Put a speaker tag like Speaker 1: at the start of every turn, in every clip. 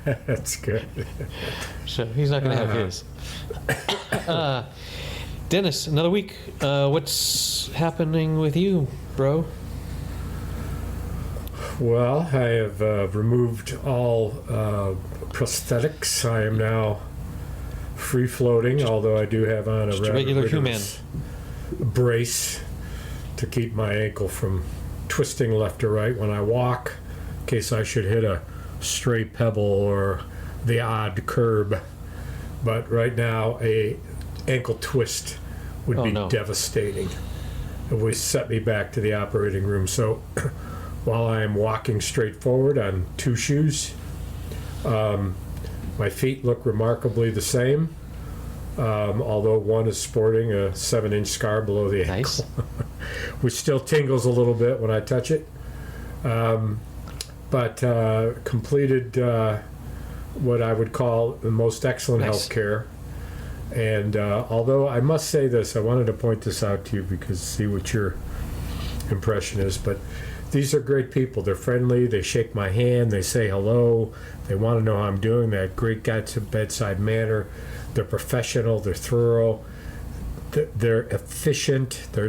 Speaker 1: That's good.
Speaker 2: So he's not going to have his. Dennis, another week. What's happening with you, bro?
Speaker 1: Well, I have removed all prosthetics. I am now free floating, although I do have on
Speaker 2: Just
Speaker 1: a
Speaker 2: a regular human.
Speaker 1: brace to keep my ankle from twisting left or right when I walk, in case I should hit a stray pebble or the odd curb. But right now, a ankle twist would be devastating. It would set me back to the operating room. So while I am walking straight forward on two shoes, my feet look remarkably the same, although one is sporting a 7-inch scar below the ankle, which still tingles a little bit when I touch it. But completed what I would call the most excellent health care. And although I must say this, I wanted to point this out to you because see what your impression is, but these are great people. They're friendly. They shake my hand. They say hello. They want to know how I'm doing. They have great bedside manner. They're professional. They're thorough. They're efficient. They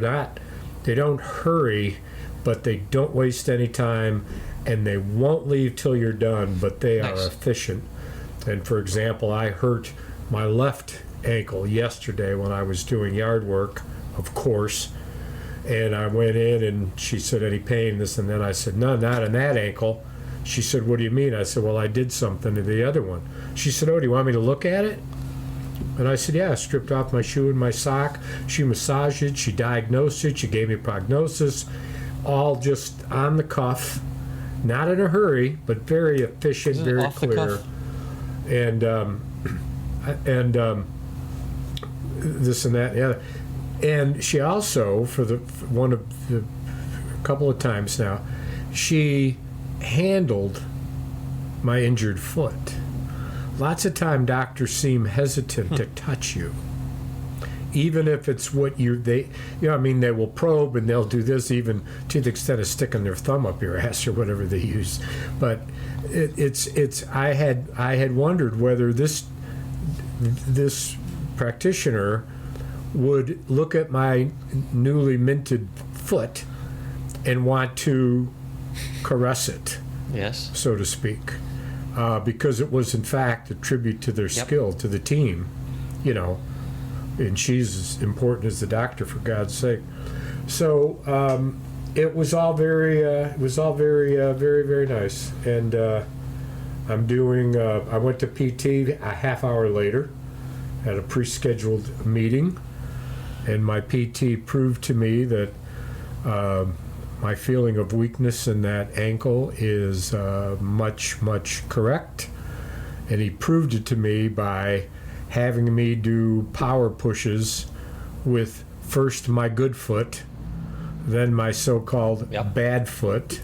Speaker 1: don't hurry, but they don't waste any time, and they won't leave till you're done, but they are efficient. And for example, I hurt my left ankle yesterday when I was doing yard work, of course. And I went in and she said, any pain, this and then. I said, no, not in that ankle. She said, what do you mean? I said, well, I did something to the other one. She said, oh, do you want me to look at it? And I said, yeah. I stripped off my shoe and my sock. She massaged it. She diagnosed it. She gave me a prognosis. All just on the cuff. Not in a hurry, but very efficient, very
Speaker 2: off
Speaker 1: clear.
Speaker 2: The cuff?
Speaker 1: And this and that and the other. And she also, for a couple of times now, she handled my injured foot. Lots of time doctors seem hesitant to touch you, even if it's what they will probe and they'll do this even to the extent of sticking their thumb up your ass or whatever they use. But I had wondered whether this practitioner would look at my newly minted foot and want to caress it, so to speak, because it was in fact a tribute to their skill, to the team, and she's as important as the doctor, for God's sake. So it was all very, very, very nice. And I'm doing. I went to PT a half hour later, at a pre-scheduled meeting. And my PT proved to me that my feeling of weakness in that ankle is much, much correct. And he proved it to me by having me do power pushes with first my good foot, then my so-called bad foot,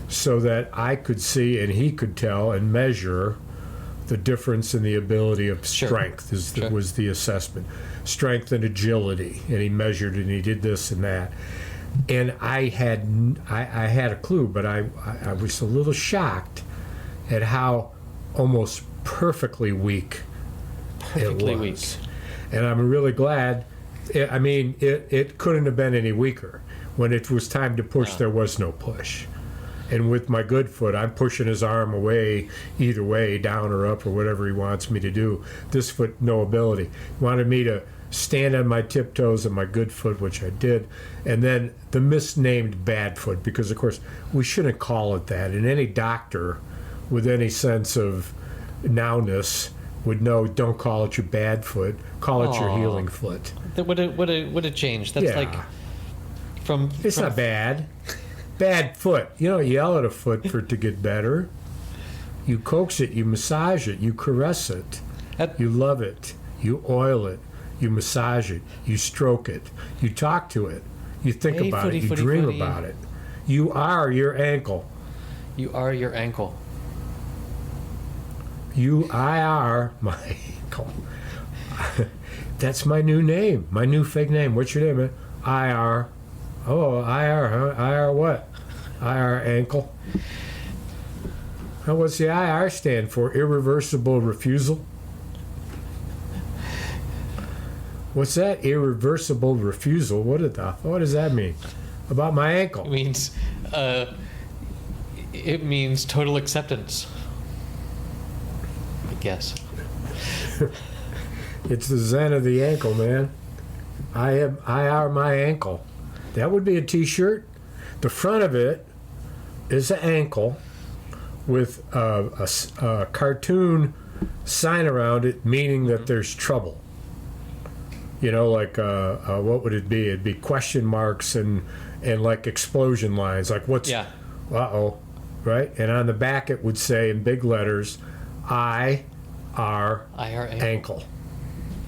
Speaker 1: so that I could see and he could tell and measure the difference in the ability of strength was the assessment. Strength and agility, and he measured and he did this and that. And I had a clue, but I was a little shocked at how almost perfectly weak it was. And I'm really glad. It couldn't have been any weaker. When it was time to push, there was no push. And with my good foot, I'm pushing his arm away, either way, down or up or whatever he wants me to do. This foot, no ability. He wanted me to stand on my tiptoes on my good foot, which I did, and then the misnamed bad foot, because of course we shouldn't call it that. And any doctor with any sense of nowness would know, don't call it your bad foot, call it your healing foot.
Speaker 2: What a change. That's
Speaker 1: it's not bad. Bad foot. You don't yell at a foot for it to get better. You coax it, you massage it, you caress it, you love it, you oil it, you massage it, you stroke it, you talk to it, you think about it, you dream about it. You are your ankle.
Speaker 2: You are your ankle.
Speaker 1: I are my ankle. That's my new name, my new fake name. What's your name, man? IR. Oh, IR, huh? IR what? IR ankle. Now, what's the IR stand for? Irreversible refusal? What's that? Irreversible refusal? What does that mean? About my ankle?
Speaker 2: It means total acceptance, I guess.
Speaker 1: It's the zen of the ankle, man. I are my ankle. That would be a T-shirt. The front of it is an ankle with a cartoon sign around it, meaning that there's trouble. You know, like what would it be? It'd be question marks and like explosion lines, like what's uh-oh, right? And on the back it would say in big letters, I are ankle.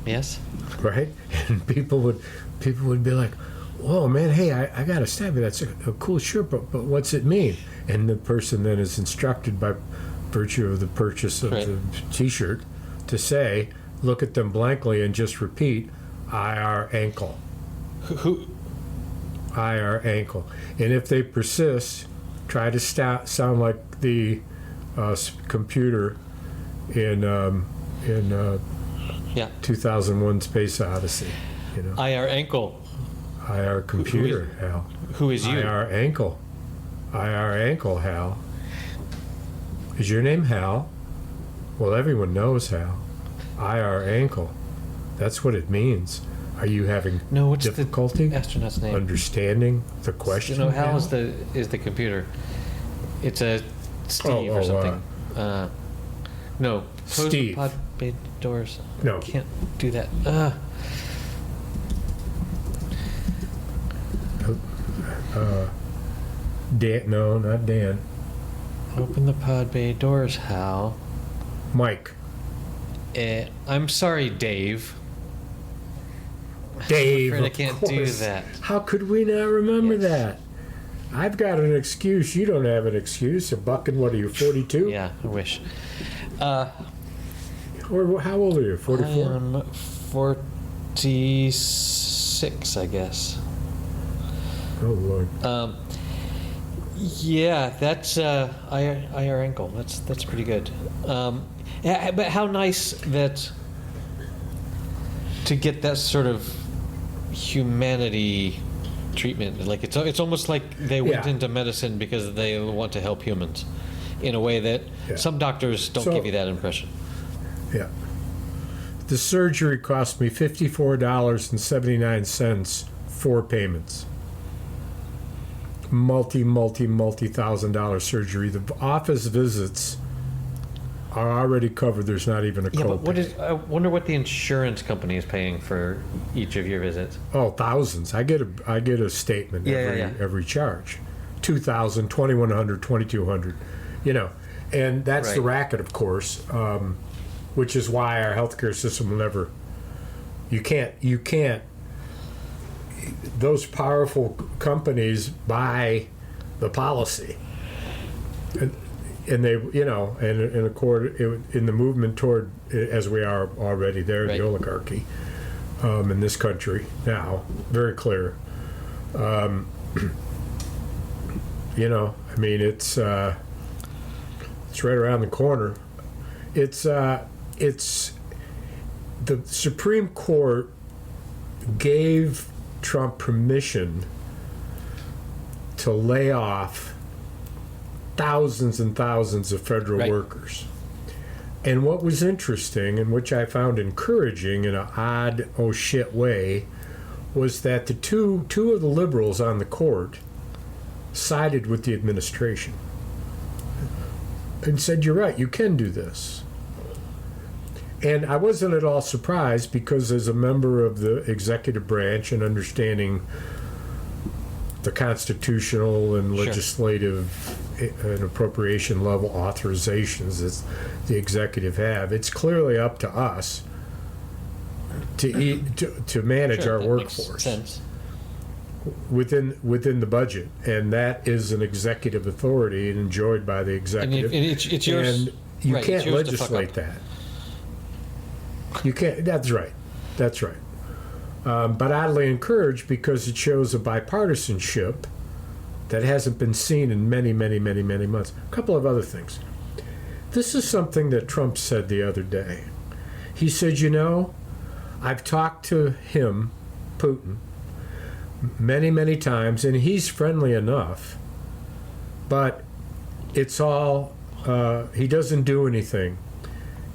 Speaker 2: Yes.
Speaker 1: Right? And people would be like, whoa, man, hey, I got to stab you. That's a cool shirt, but what's it mean? And the person then is instructed by virtue of the purchase of the T-shirt to say, look at them blankly and just repeat, IR ankle.
Speaker 2: Who?
Speaker 1: IR ankle. And if they persist, try to sound like the computer in 2001 Space Odyssey. You know?
Speaker 2: IR ankle.
Speaker 1: IR computer, Hal.
Speaker 2: Who is you?
Speaker 1: IR ankle. IR ankle, Hal. Is your name Hal? Well, everyone knows Hal. IR ankle. That's what it means. Are you having difficulty
Speaker 2: the astronaut's name?
Speaker 1: Understanding the question?
Speaker 2: No, Hal is the computer. It's a Steve or something. No.
Speaker 1: Steve.
Speaker 2: Pod Bay Doors.
Speaker 1: No.
Speaker 2: Can't do that.
Speaker 1: Dan? No, not Dan.
Speaker 2: Open the pod bay doors, Hal.
Speaker 1: Mike.
Speaker 2: I'm sorry, Dave.
Speaker 1: Dave,
Speaker 2: I'm afraid I can't do that.
Speaker 1: How could we not remember that? I've got an excuse. You don't have an excuse. You're bucking, what are you, 42?
Speaker 2: Yeah, I wish.
Speaker 1: Or how old are you, 44?
Speaker 2: I am 46, I guess.
Speaker 1: Oh, Lord.
Speaker 2: Yeah, that's IR ankle. That's pretty good. But how nice that to get that sort of humanity treatment. Like it's almost like they went into medicine because they want to help humans in a way that some doctors don't give you that impression.
Speaker 1: Yeah. The surgery cost me $54.79, 4 payments. Multi-$1,000 surgery. The office visits are already covered. There's not even a copay.
Speaker 2: But I wonder what the insurance company is paying for each of your visits.
Speaker 1: Oh, thousands. I get a statement every charge. $2,000, $2,100, $2,200. You know, and that's the racket, of course, which is why our healthcare system will never. You can't. Those powerful companies buy the policy, and they, you know, and in the movement toward, as we are already there, the oligarchy in this country now, very clear. You know, I mean, it's right around the corner. It's the Supreme Court gave Trump permission to lay off thousands and thousands of federal workers. And what was interesting, and which I found encouraging in an odd, oh shit way, was that the two of the liberals on the court sided with the administration and said, you're right, you can do this. And I wasn't at all surprised because as a member of the executive branch and understanding the constitutional and legislative and appropriation level authorizations that the executive have, it's clearly up to us to manage our workforce.
Speaker 2: Makes sense.
Speaker 1: Within the budget, and that is an executive authority and enjoyed by the executive.
Speaker 2: And it's yours.
Speaker 1: And you can't legislate that. You can't. That's right. But oddly encouraged because it shows a bipartisanship that hasn't been seen in many, many, many, many months. A couple of other things. This is something that Trump said the other day. He said, I've talked to him, Putin, many, many times, and he's friendly enough, but it's all, he doesn't do anything.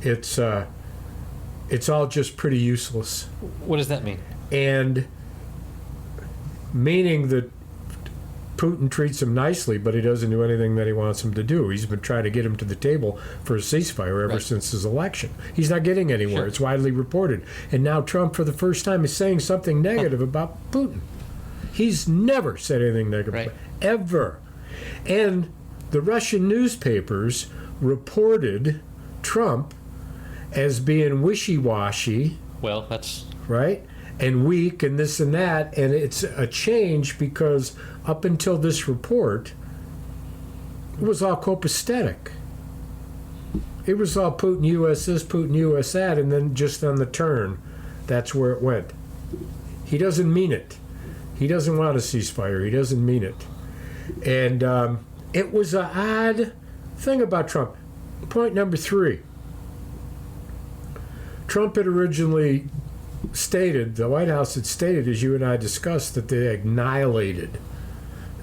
Speaker 1: It's all just pretty useless.
Speaker 2: What does that mean?
Speaker 1: And meaning that Putin treats him nicely, but he doesn't do anything that he wants him to do. He's been trying to get him to the table for a ceasefire ever since his election. He's not getting anywhere. Sure. It's widely reported. And now Trump, for the first time, is saying something negative about Putin. He's never said anything negative, ever. And the Russian newspapers reported Trump as being wishy-washy.
Speaker 2: Well, that's...
Speaker 1: Right? And weak and this and that. And it's a change because up until this report, it was all copacetic. It was all Putin US this, Putin US that, and then just on the turn, that's where it went. He doesn't mean it. He doesn't want a ceasefire. He doesn't mean it. And it was an odd thing about Trump. Point number 3. Trump had originally stated, the White House had stated, as you and I discussed, that they annihilated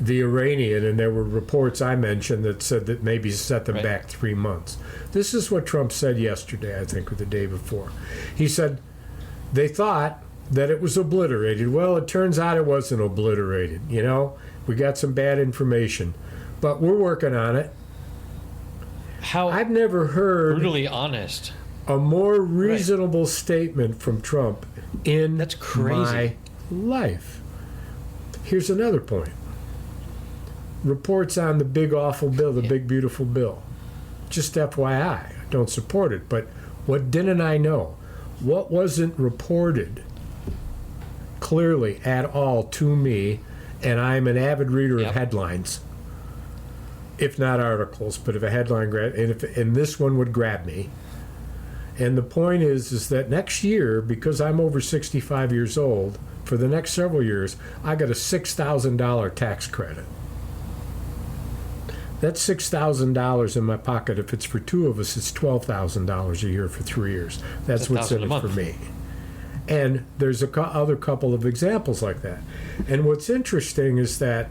Speaker 1: the Iranian, and there were reports I mentioned that said that maybe set them back 3 months. This is what Trump said yesterday, I think, or the day before. He said they thought that it was obliterated. Well, it turns out it wasn't obliterated. We got some bad information, but we're working on it. I've never heard
Speaker 2: brutally honest
Speaker 1: a more reasonable statement from Trump in
Speaker 2: That's crazy.
Speaker 1: My life. Here's another point. Reports on the big awful bill, the big beautiful bill. Just FYI, I don't support it, but what didn't I know? What wasn't reported clearly at all to me, and I'm an avid reader of headlines, if not articles, but if a headline and this one would grab me. And the point is that next year, because I'm over 65 years old, for the next several years, I got a $6,000 tax credit. That's $6,000 in my pocket. If it's for 2 of us, it's $12,000 a year for 3 years. That's what's in it for me. And there's other couple of examples like that. And what's interesting is that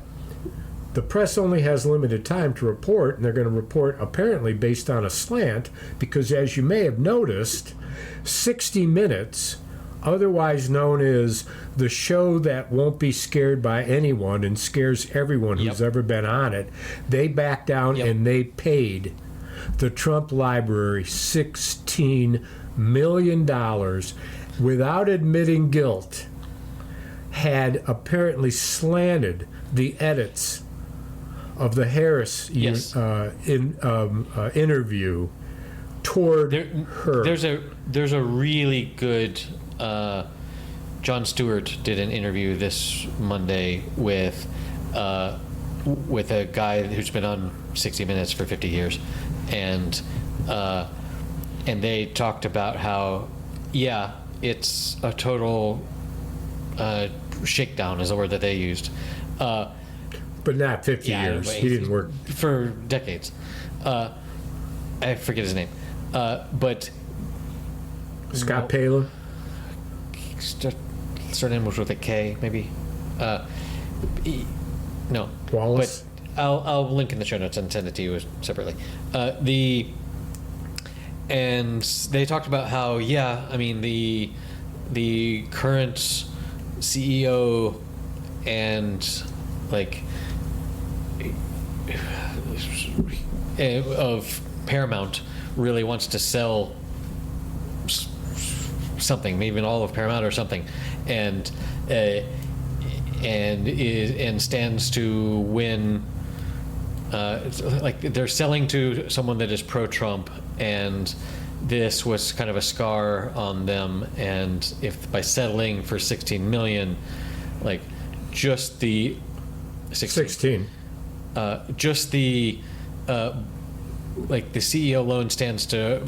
Speaker 1: the press only has limited time to report, and they're going to report apparently based on a slant, because as you may have noticed, 60 Minutes, otherwise known as the show that won't be scared by anyone and scares everyone who's ever been on it, they backed down and they paid the Trump Library $16 million without admitting guilt, had apparently slanted the edits of the Harris interview toward her.
Speaker 2: There's a really good Jon Stewart did an interview this Monday with a guy who's been on 60 Minutes for 50 years, and they talked about how it's a total shakedown is the word that they used.
Speaker 1: But not 50 years. He didn't work
Speaker 2: for decades. I forget his name. But
Speaker 1: Scott Palin.
Speaker 2: Surname was with a K, maybe. No.
Speaker 1: Wallace.
Speaker 2: But I'll link in the show notes and send it to you separately. And they talked about how the current CEO and of Paramount really wants to sell something, maybe all of Paramount or something, and stands to win. They're selling to someone that is pro-Trump, and this was kind of a scar on them. And if by settling for $16 million, just the
Speaker 1: 16.
Speaker 2: Just the the CEO alone stands to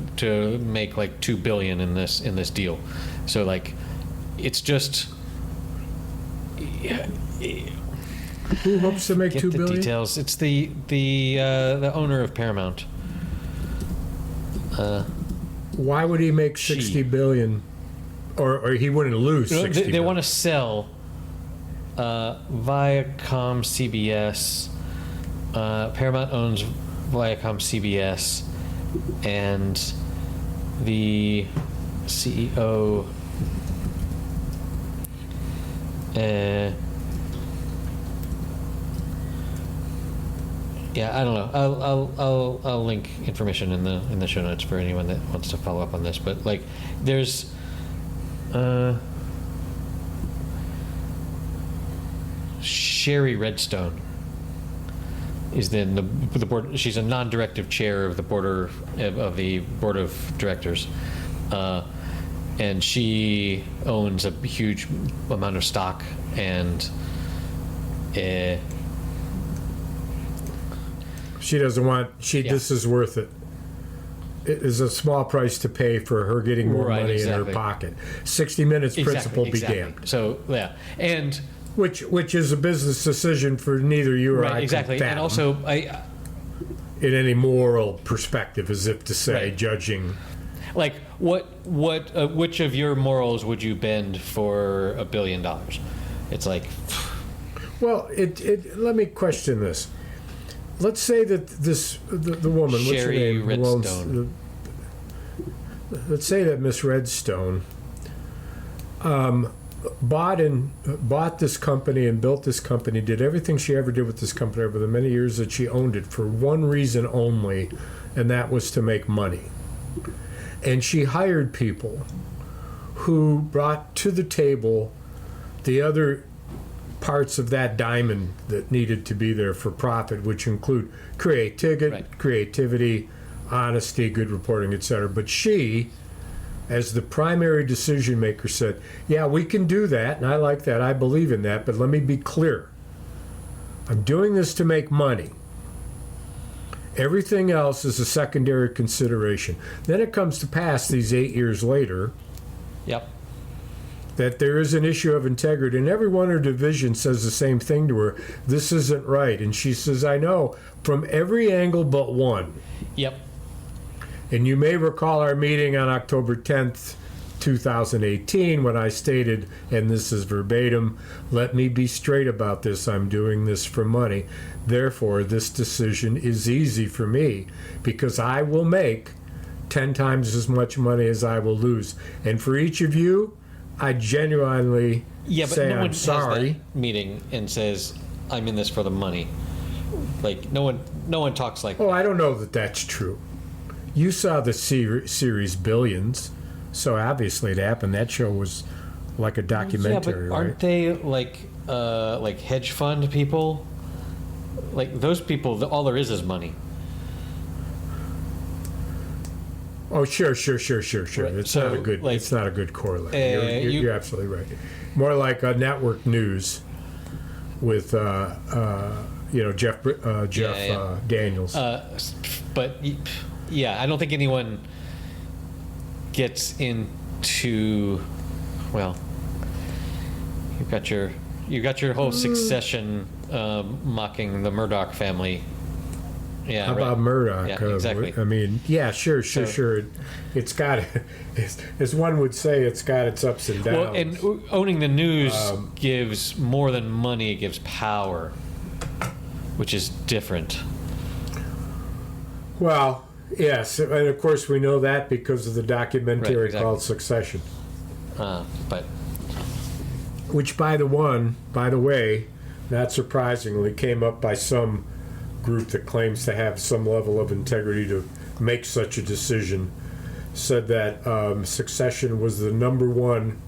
Speaker 2: make $2 billion in this deal. So it's just
Speaker 1: who hopes to make $2 billion?
Speaker 2: Details. It's the owner of Paramount.
Speaker 1: Why would he make 60 billion? Or he wouldn't lose 60
Speaker 2: They want to sell Viacom CBS. Paramount owns Viacom CBS, and the CEO. Yeah, I don't know. I'll link information in the show notes for anyone that wants to follow up on this. But like, there's Sherry Redstone is then the board. She's a non-directive chair of the board of directors, and she owns a huge amount of stock and.
Speaker 1: She doesn't want. This is worth it. It is a small price to pay for her getting more money in her pocket. 60 Minutes principle be damned.
Speaker 2: So yeah, and
Speaker 1: which is a business decision for neither you or I.
Speaker 2: Exactly, and also
Speaker 1: in any moral perspective, as if to say, judging.
Speaker 2: Like which of your morals would you bend for $1 billion? It's like.
Speaker 1: Well, let me question this. Let's say that the woman,
Speaker 2: Sherry Redstone.
Speaker 1: Let's say that Miss Redstone bought this company and built this company, did everything she ever did with this company over the many years that she owned it for one reason only, and that was to make money. And she hired people who brought to the table the other parts of that diamond that needed to be there for profit, which include creativity, honesty, good reporting, etc. But she, as the primary decision maker, said, yeah, we can do that, and I like that, I believe in that, but let me be clear. I'm doing this to make money. Everything else is a secondary consideration. Then it comes to pass these 8 years later.
Speaker 2: Yep.
Speaker 1: That there is an issue of integrity, and everyone in her division says the same thing to her. This isn't right. And she says, I know, from every angle but one.
Speaker 2: Yep.
Speaker 1: And you may recall our meeting on October 10th, 2018, when I stated, and this is verbatim, let me be straight about this. I'm doing this for money. Therefore, this decision is easy for me because I will make 10 times as much money as I will lose. And for each of you, I genuinely say
Speaker 2: no one
Speaker 1: I'm sorry.
Speaker 2: Has that meeting and says I'm in this for the money. Like no one talks like.
Speaker 1: Oh, I don't know that that's true. You saw the series Billions, so obviously it happened. That show was like a documentary,
Speaker 2: but aren't they like hedge fund people? Like those people, all there is money.
Speaker 1: Oh, sure.
Speaker 2: Right.
Speaker 1: It's
Speaker 2: So,
Speaker 1: not a good.
Speaker 2: like,
Speaker 1: it's not a good correlate. You're absolutely right. More like a network news with Jeff Daniels.
Speaker 2: But yeah, I don't think anyone gets into. Well, you've got your whole Succession mocking the Murdoch family. Yeah,
Speaker 1: how about Murdoch?
Speaker 2: Yeah, exactly.
Speaker 1: I mean, yeah, sure. It's got, as one would say, it's got its ups and downs.
Speaker 2: Well, and owning the news gives more than money; it gives power, which is different.
Speaker 1: Well, yes, and of course we know that because of the documentary called Succession.
Speaker 2: But
Speaker 1: which, by the way, not surprisingly, came up by some group that claims to have some level of integrity to make such a decision, said that Succession was the number one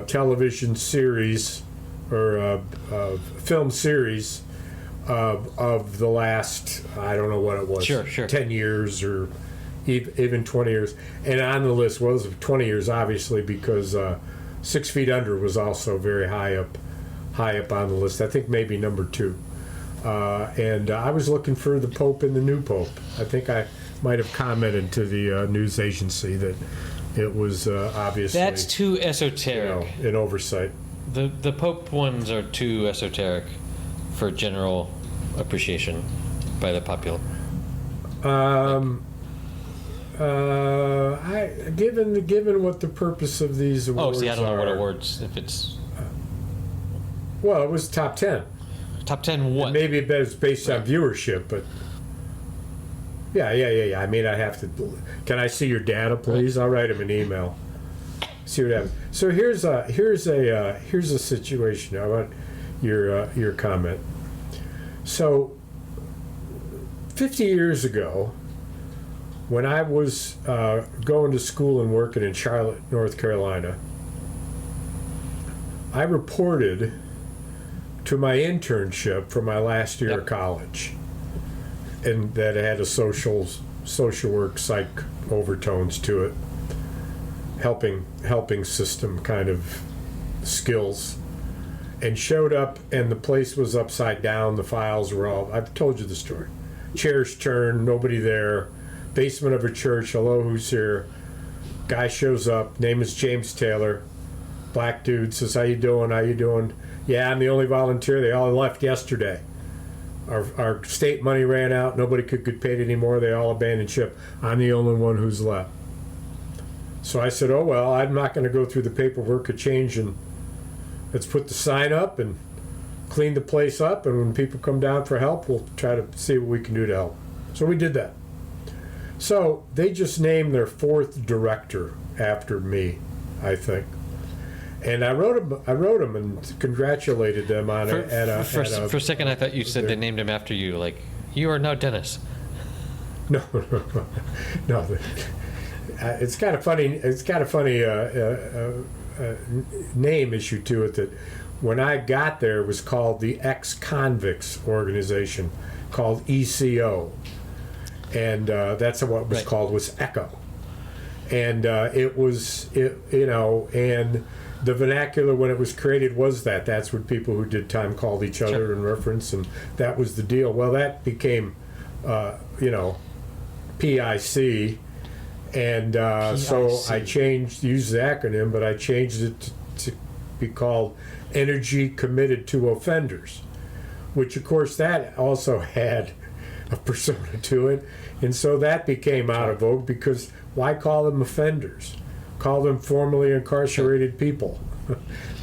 Speaker 1: television series or film series of the last, I don't know what it was,
Speaker 2: sure.
Speaker 1: 10 years or even 20 years. And on the list was 20 years, obviously, because 6 Feet Under was also very high up on the list. I think maybe number 2. And I was looking for the Pope and the new Pope. I think I might have commented to the news agency that it was obviously...
Speaker 2: That's too esoteric.
Speaker 1: An oversight.
Speaker 2: The Pope ones are too esoteric for general appreciation by the popular.
Speaker 1: Given what the purpose of these awards
Speaker 2: see, I don't know what
Speaker 1: are-
Speaker 2: awards, if it's
Speaker 1: Well, it was top 10.
Speaker 2: top 10 what?
Speaker 1: Maybe it's based on viewership, but yeah. I mean, I have to. Can I see your data, please? I'll write him an email. See what happens. So here's a situation. I want your comment. So 50 years ago, when I was going to school and working in Charlotte, North Carolina, I reported to my internship for my last year of college, and that had a social work psych overtones to it, helping system kind of skills, and showed up, and the place was upside down. The files were all, I've told you the story. Chairs turned, nobody there, basement of a church, hello, who's here? Guy shows up, name is James Taylor, black dude, says, how you doing? Yeah, I'm the only volunteer. They all left yesterday. Our state money ran out. Nobody could get paid anymore. They all abandoned ship. I'm the only one who's left. So I said, oh, well, I'm not going to go through the paperwork of change, and let's put the sign up and clean the place up. And when people come down for help, we'll try to see what we can do to help. So we did that. So they just named their fourth director after me, I think. And I wrote them and congratulated them on
Speaker 2: For,
Speaker 1: it.
Speaker 2: for a second, I thought you said they named him after you. Like, you are now Dennis.
Speaker 1: No. It's got a funny. Name issue to it. That when I got there, it was called the Ex-Convicts Organization, called ECO, and that's what it was called, was ECHO, and and the vernacular when it was created was that's what people who did time called each other in reference, and that was the deal. Well, that became PIC, and so I used the acronym, but I changed it to be called Energy Committed to Offenders, which of course that also had a persona to it, and so that became out of vogue, because why call them offenders? Call them formerly incarcerated people.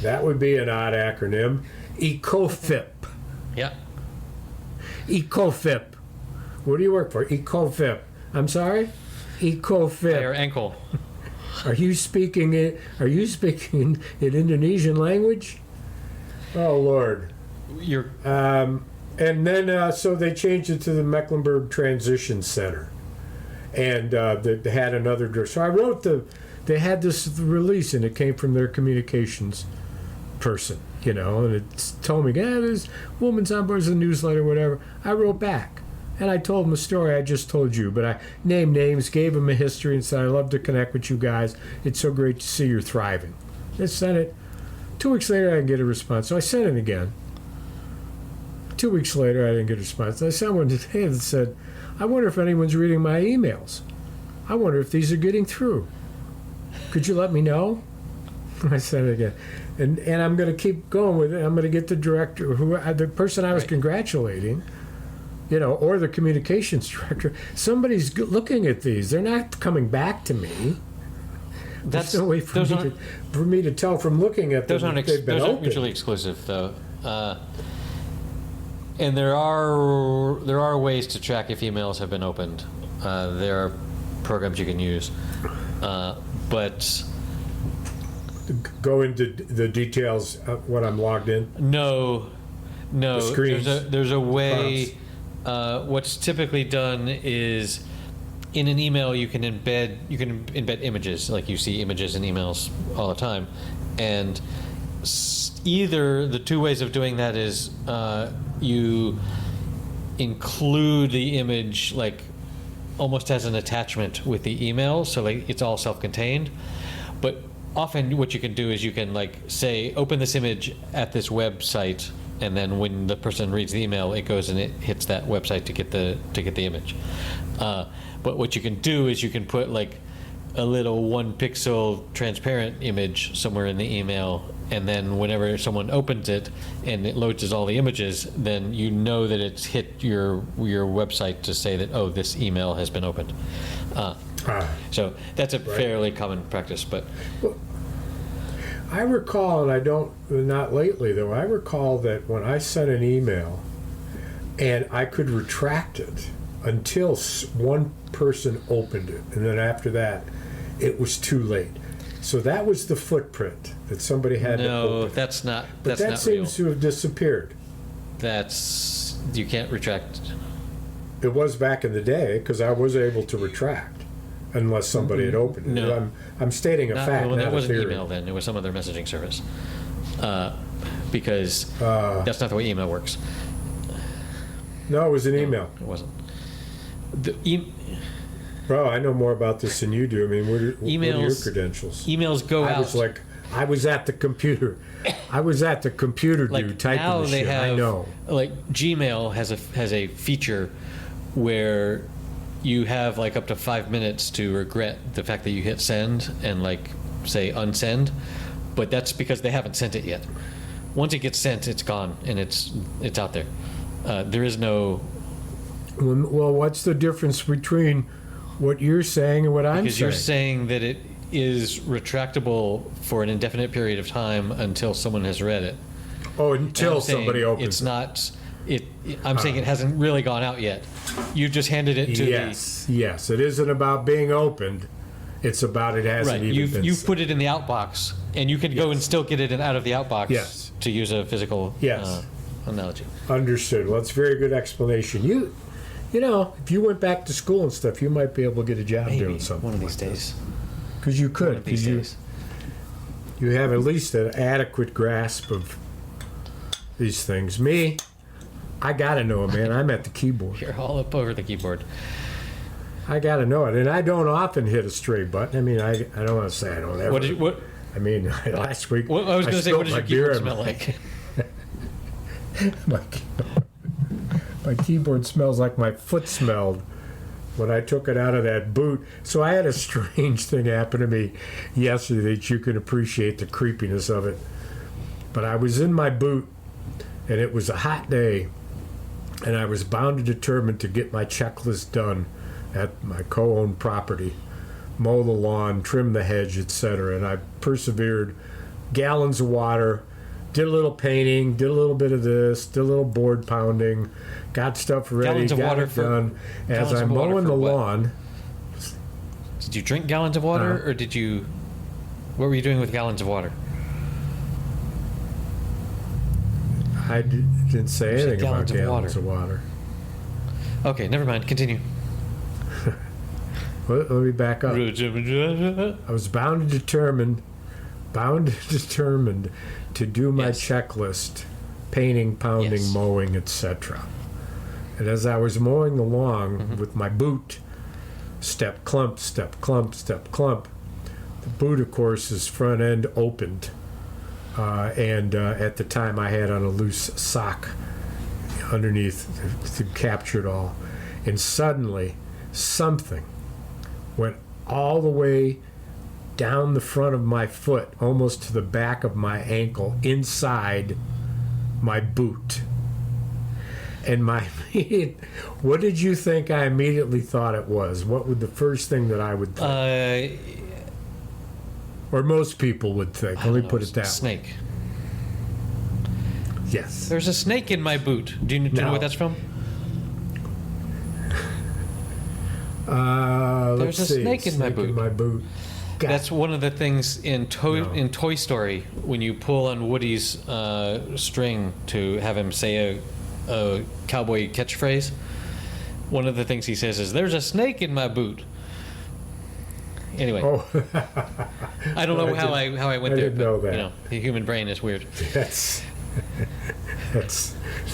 Speaker 1: That would be an odd acronym. ECOFIP.
Speaker 2: Yeah.
Speaker 1: ECOFIP. What do you work for? ECOFIP. I'm sorry? ECOFIP.
Speaker 2: Your ankle.
Speaker 1: Are you speaking in Indonesian language? Oh Lord. And then so they changed it to the Mecklenburg Transition Center, and they had another. So I wrote they had this release, and it came from their communications person, and it told me, this woman's on board as a newsletter, whatever. I wrote back, and I told them a story I just told you, but I named names, gave them a history, and said, I'd love to connect with you guys. It's so great to see you're thriving. I sent it. 2 weeks later, I didn't get a response, so I sent it again. 2 weeks later, I didn't get a response. I sent one today that said, I wonder if anyone's reading my emails. I wonder if these are getting through. Could you let me know? I sent it again. And I'm going to keep going with it. I'm going to get the director, the person I was congratulating, or the communications director. Somebody's looking at these. They're not coming back to me. There's no way for me to tell from looking at them. Those aren't
Speaker 2: mutually exclusive, though. And there are ways to track if emails have been opened. There are programs you can use, but
Speaker 1: go into the details of when I'm logged in.
Speaker 2: No. The screens, there's a way. What's typically done is in an email you can embed images, like you see images in emails all the time, and either the two ways of doing that is you include the image like almost as an attachment with the email, so like it's all self-contained. But often what you can do is you can like say, open this image at this website, and then when the person reads the email, it goes and it hits that website to get the image. But what you can do is you can put like a little 1 pixel transparent image somewhere in the email, and then whenever someone opens it and it loads all the images, then you know that it's hit your website to say that, oh, this email has been opened. So that's a fairly common practice, but
Speaker 1: I recall, and not lately though, I recall that when I sent an email and I could retract it until one person opened it, and then after that, it was too late. So that was the footprint that somebody had to open.
Speaker 2: No, that's not.
Speaker 1: But
Speaker 2: That's
Speaker 1: that
Speaker 2: not
Speaker 1: seems to have disappeared.
Speaker 2: You can't retract.
Speaker 1: It was back in the day because I was able to retract unless somebody had opened it.
Speaker 2: No.
Speaker 1: I'm stating a fact,
Speaker 2: Well,
Speaker 1: not
Speaker 2: that
Speaker 1: a
Speaker 2: wasn't
Speaker 1: theory.
Speaker 2: email then. It was some other messaging service. Because that's not the way email works.
Speaker 1: No, it was an email.
Speaker 2: It wasn't.
Speaker 1: Bro, I know more about this than you do. I mean, what are your credentials?
Speaker 2: Emails go out.
Speaker 1: I was at the computer. I was at the computer, dude, typing
Speaker 2: now
Speaker 1: the
Speaker 2: they
Speaker 1: shit.
Speaker 2: have,
Speaker 1: I know.
Speaker 2: Like Gmail has a feature where you have like up to 5 minutes to regret the fact that you hit send and like say unsend, but that's because they haven't sent it yet. Once it gets sent, it's gone and it's out there. There is no.
Speaker 1: Well, what's the difference between what you're saying and what I'm saying?
Speaker 2: Because you're saying that it is retractable for an indefinite period of time until someone has read it.
Speaker 1: Oh, until somebody opens
Speaker 2: it's not. I'm saying it hasn't really gone out yet. You just handed it to
Speaker 1: Yes, it isn't about being opened. It's about it hasn't even been
Speaker 2: You've
Speaker 1: sent.
Speaker 2: put it in the outbox, and you can go and still get it out of the outbox.
Speaker 1: Yes.
Speaker 2: To use a physical analogy.
Speaker 1: Understood. Well, that's a very good explanation. You know, if you went back to school and stuff, you might be able to get a job
Speaker 2: Maybe
Speaker 1: doing something.
Speaker 2: one of these days.
Speaker 1: Because you could.
Speaker 2: One of these days.
Speaker 1: You have at least an adequate grasp of these things. Me, I gotta know it, man. I'm at the keyboard.
Speaker 2: You're all up over the keyboard.
Speaker 1: I gotta know it, and I don't often hit a stray button. I mean, I don't want to say I don't ever.
Speaker 2: What?
Speaker 1: I mean, last week.
Speaker 2: I was going to say, what does your keyboard
Speaker 1: spilled
Speaker 2: smell like?
Speaker 1: my keyboard smells like my foot smelled when I took it out of that boot. So I had a strange thing happen to me yesterday that you can appreciate the creepiness of it. But I was in my boot, and it was a hot day, and I was bound and determined to get my checklist done at my co-owned property, mow the lawn, trim the hedge, etc. And I persevered, gallons of water, did a little painting, did a little bit of this, did a little board pounding, got stuff ready, got it done. As I'm mowing the lawn.
Speaker 2: Did you drink gallons of water, or did you? What were you doing with gallons of water?
Speaker 1: I didn't say anything about
Speaker 2: gallons of
Speaker 1: gallons of water.
Speaker 2: Okay, never mind. Continue.
Speaker 1: Let me back up. I was bound and determined to do my checklist, painting, pounding, mowing, etc. And as I was mowing the lawn with my boot, step, clump, step, clump, step, clump, the boot, of course, is front end opened. And at the time I had on a loose sock underneath to capture it all. And suddenly something went all the way down the front of my foot, almost to the back of my ankle, inside my boot. And what did you think I immediately thought it was? What would the first thing that I would think? Or most people would think. Let me put it that way.
Speaker 2: Snake.
Speaker 1: Yes.
Speaker 2: There's a snake in my boot. Do you know what that's from?
Speaker 1: There's
Speaker 2: a snake in my boot.
Speaker 1: In my boot.
Speaker 2: That's one of the things in Toy Story when you pull on Woody's string to have him say a cowboy catchphrase. One of the things he says is, "There's a snake in my boot." Anyway, I don't know how I went there.
Speaker 1: I didn't know that.
Speaker 2: You know, the human brain is weird.
Speaker 1: That's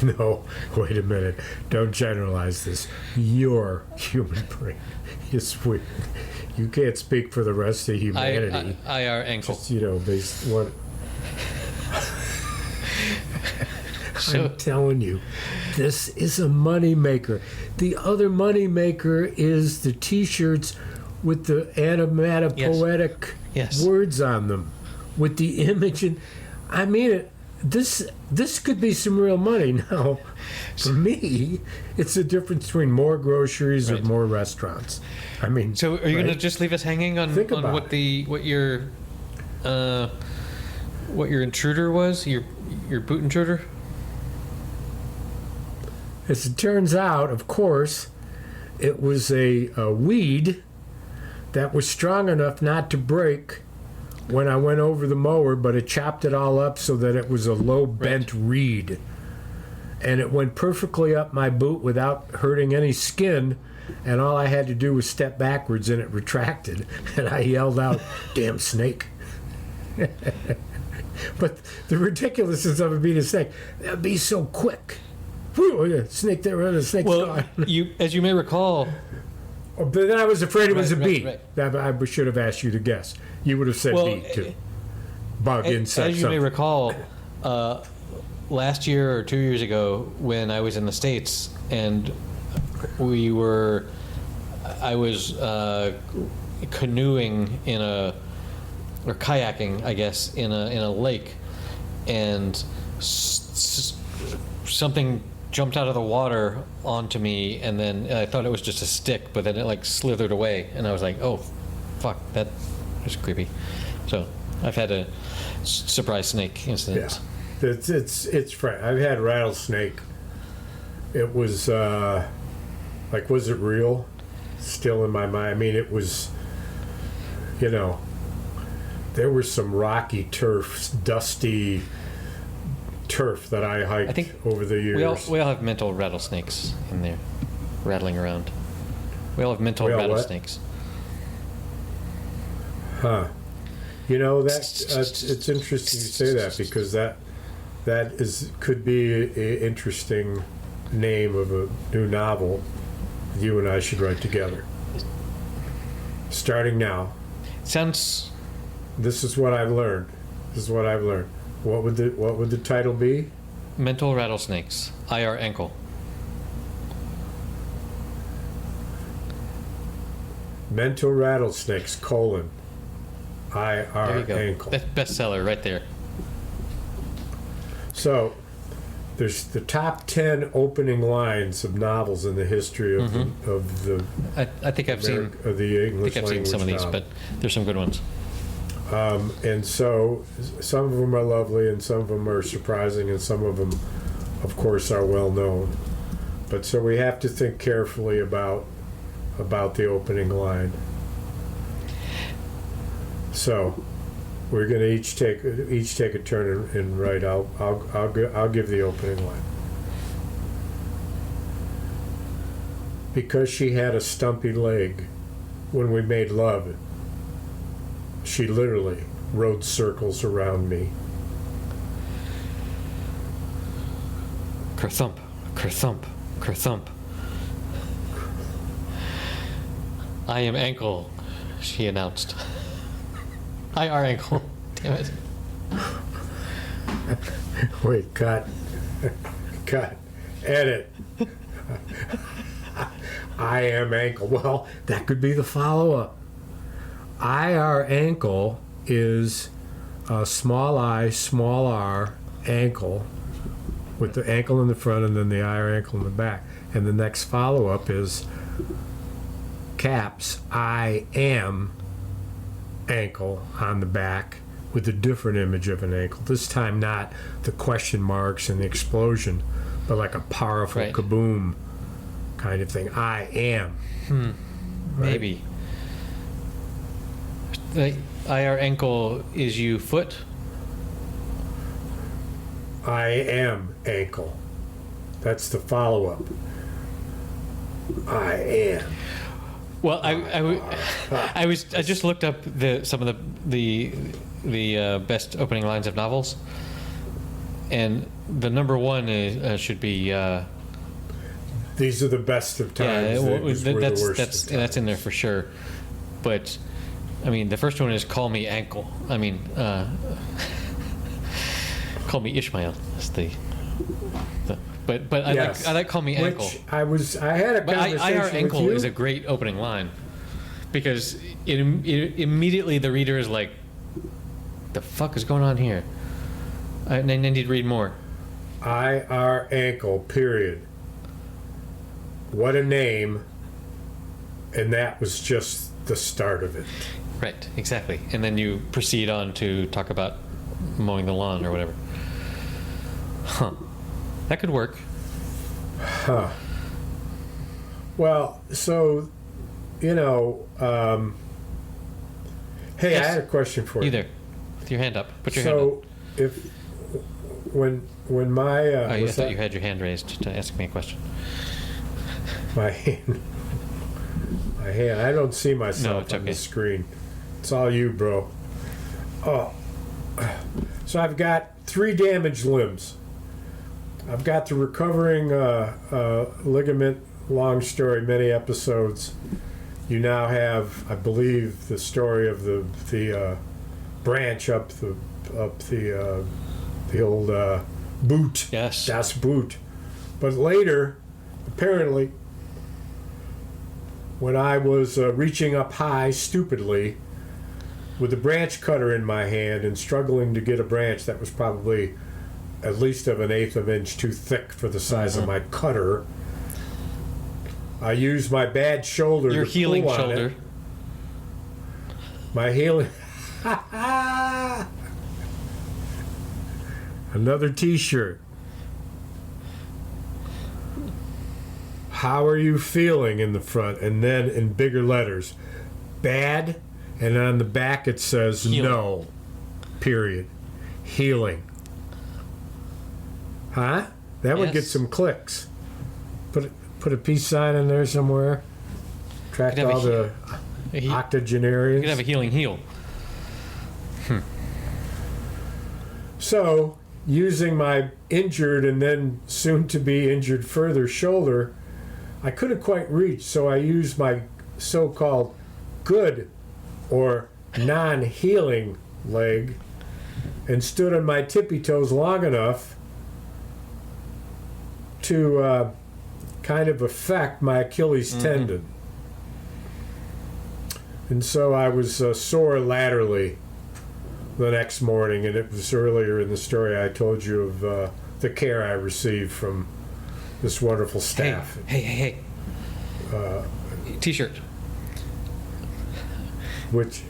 Speaker 1: no. Wait a minute. Don't generalize this. Your human brain is weird. You can't speak for the rest of humanity.
Speaker 2: IR ankle.
Speaker 1: Just, based what. I'm telling you, this is a money maker. The other money maker is the T-shirts with the onomatopoetic words on them, with the image. And I mean it. this could be some real money. Now, for me, it's the difference between more groceries or more restaurants. I mean,
Speaker 2: so are you going to just leave us hanging on what your intruder was, your boot intruder?
Speaker 1: As it turns out, of course, it was a weed that was strong enough not to break when I went over the mower, but it chopped it all up so that it was a low bent reed. And it went perfectly up my boot without hurting any skin, and all I had to do was step backwards and it retracted, and I yelled out, "Damn snake." But the ridiculousness of it being a snake, that'd be so quick. Whew, snake there, the snake's gone.
Speaker 2: As you may recall...
Speaker 1: But then I was afraid it was a bee.
Speaker 2: Right.
Speaker 1: I should have asked you to guess. You would have said bee, too. Bug, insect,
Speaker 2: as you may recall, last year or 2 years ago, when I was in the States, and I was canoeing or kayaking, I guess, in a lake, and something jumped out of the water onto me, and then I thought it was just a stick, but then it like slithered away, and I was like, "Oh, fuck, that was creepy." So I've had a surprise snake incident.
Speaker 1: Yeah, it's I've had rattlesnake. It was was it real? Still in my mind. I mean, it was. There was some rocky turf, dusty turf that I hiked over the years.
Speaker 2: We all have mental rattlesnakes in there, rattling around. We all have mental rattlesnakes.
Speaker 1: Huh. It's interesting you say that, because that could be an interesting name of a new novel you and I should write together. Starting now.
Speaker 2: Sounds.
Speaker 1: This is what I've learned. What would the title be?
Speaker 2: Mental rattlesnakes. IR ankle.
Speaker 1: Mental rattlesnakes, IR
Speaker 2: there you go.
Speaker 1: ankle.
Speaker 2: That's bestseller right there.
Speaker 1: So, there's the top 10 opening lines of novels in the history of the
Speaker 2: I think I've seen some of these,
Speaker 1: novel.
Speaker 2: but there's some good ones.
Speaker 1: And so some of them are lovely, and some of them are surprising, and some of them, of course, are well known. But so we have to think carefully about the opening line. So we're going to each take a turn and write. I'll give the opening line. Because she had a stumpy leg when we made love, she literally rode circles around me.
Speaker 2: Kerthump, kerthump, kerthump. I am ankle, she announced. IR ankle. Damn it.
Speaker 1: Wait, cut. Edit. I am ankle. Well, that could be the follow-up. IR ankle is small I, small r, ankle, with the ankle in the front and then the IR ankle in the back. And the next follow-up is caps, I am ankle on the back with a different image of an ankle. This time not the question marks and the explosion, but like a powerful kaboom kind of thing. I am.
Speaker 2: Right? Maybe. The IR ankle is you foot?
Speaker 1: I am ankle. That's the follow-up. I am.
Speaker 2: Well, I just looked up some of the best opening lines of novels, and the number one should be.
Speaker 1: These are the best of times. Yeah,
Speaker 2: that's in there for sure, but I mean the first one is "Call Me Ankle." I mean, "Call Me Ishmael." That's the. But yes. I like "Call Me Ankle."
Speaker 1: Which I had a conversation
Speaker 2: IR ankle
Speaker 1: with you.
Speaker 2: is a great opening line because it immediately the reader is like, "The fuck is going on here?" I need to read more.
Speaker 1: IR ankle, period. What a name. And that was just the start of it.
Speaker 2: Right, exactly. And then you proceed on to talk about mowing the lawn or whatever. Huh. That could work.
Speaker 1: Huh. Well, so, hey, yes. I had a question for you.
Speaker 2: You there, with your hand up. Put your hand up.
Speaker 1: So, when my...
Speaker 2: I thought you had your hand raised to ask me a question.
Speaker 1: My hand. I don't see myself on the screen. It's all you, bro. Oh. So I've got 3 damaged limbs. I've got the recovering ligament, long story, many episodes. You now have, I believe, the story of the branch up the old boot.
Speaker 2: Yes.
Speaker 1: Das Boot. But later, apparently, when I was reaching up high stupidly with a branch cutter in my hand and struggling to get a branch that was probably at least of 1/8 of an inch too thick for the size of my cutter, I used my bad shoulder
Speaker 2: Your
Speaker 1: to
Speaker 2: healing
Speaker 1: pull on
Speaker 2: shoulder.
Speaker 1: it. My healing... Another t-shirt. How are you feeling in the front? And then in bigger letters, bad. And on the back it says
Speaker 2: Healing.
Speaker 1: No. Period. Healing. Huh? That would get
Speaker 2: Yes.
Speaker 1: some clicks. Put a peace sign in there somewhere. Track
Speaker 2: Could have
Speaker 1: all the octogenarians.
Speaker 2: You could have a healing heel.
Speaker 1: So, using my injured and then soon to be injured further shoulder, I couldn't quite reach, so I used my so-called good or non-healing leg and stood on my tippy toes long enough to kind of affect my Achilles tendon. And so I was sore laterally the next morning, and it was earlier in the story I told you of the care I received from this wonderful staff.
Speaker 2: Hey. T-shirt.
Speaker 1: Which...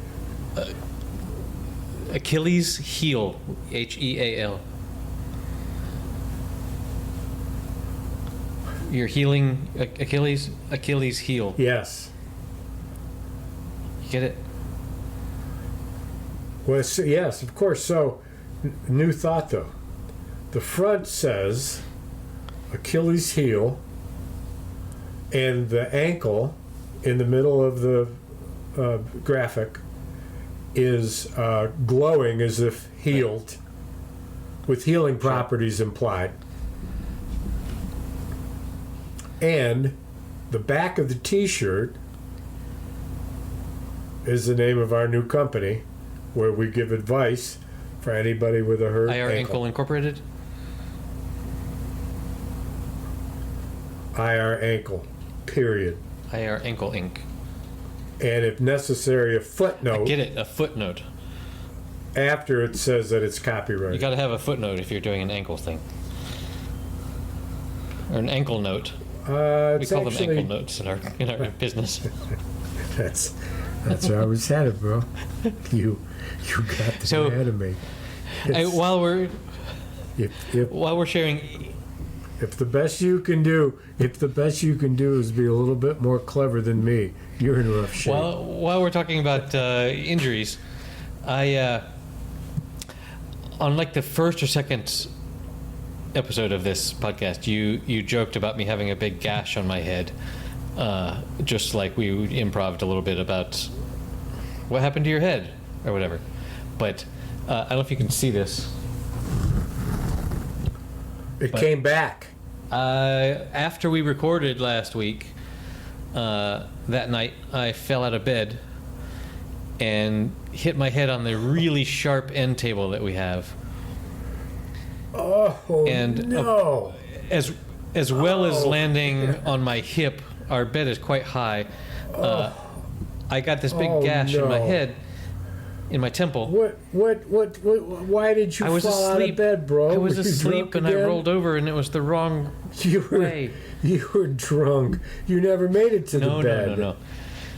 Speaker 2: Achilles heel. Heal. You're healing Achilles heel.
Speaker 1: Yes.
Speaker 2: You get it?
Speaker 1: Well, yes, of course. So, new thought though. The front says Achilles heel, and the ankle in the middle of the graphic is glowing as if healed, with healing properties implied. And the back of the t-shirt is the name of our new company, where we give advice for anybody with a hurt
Speaker 2: IR Ankle Incorporated?
Speaker 1: IR Ankle, period.
Speaker 2: IR Ankle Inc.
Speaker 1: And if necessary, a footnote.
Speaker 2: I get it, a footnote.
Speaker 1: After it says that it's copyrighted.
Speaker 2: You gotta have a footnote if you're doing an ankle thing. Or an ankle note. We call them ankle notes in our business.
Speaker 1: That's where I was headed, bro. You got the ahead of me.
Speaker 2: While we're sharing,
Speaker 1: if the best you can do is be a little bit more clever than me, you're in rough shape.
Speaker 2: While we're talking about injuries, I on like the first or second episode of this podcast, you joked about me having a big gash on my head, just like we improv'd a little bit about what happened to your head or whatever. But I don't know if you can see this.
Speaker 1: It came back.
Speaker 2: After we recorded last week, that night I fell out of bed and hit my head on the really sharp end table that we have.
Speaker 1: Oh,
Speaker 2: and
Speaker 1: no.
Speaker 2: As well as landing on my hip, our bed is quite high. I got this big gash in my head, in my temple.
Speaker 1: What, why did you
Speaker 2: I was
Speaker 1: fall out
Speaker 2: asleep.
Speaker 1: of bed, bro?
Speaker 2: I was
Speaker 1: Were you
Speaker 2: asleep
Speaker 1: drunk
Speaker 2: and
Speaker 1: again?
Speaker 2: I rolled over and it was the wrong way.
Speaker 1: You were drunk. You never made it to
Speaker 2: No,
Speaker 1: the bed.
Speaker 2: no.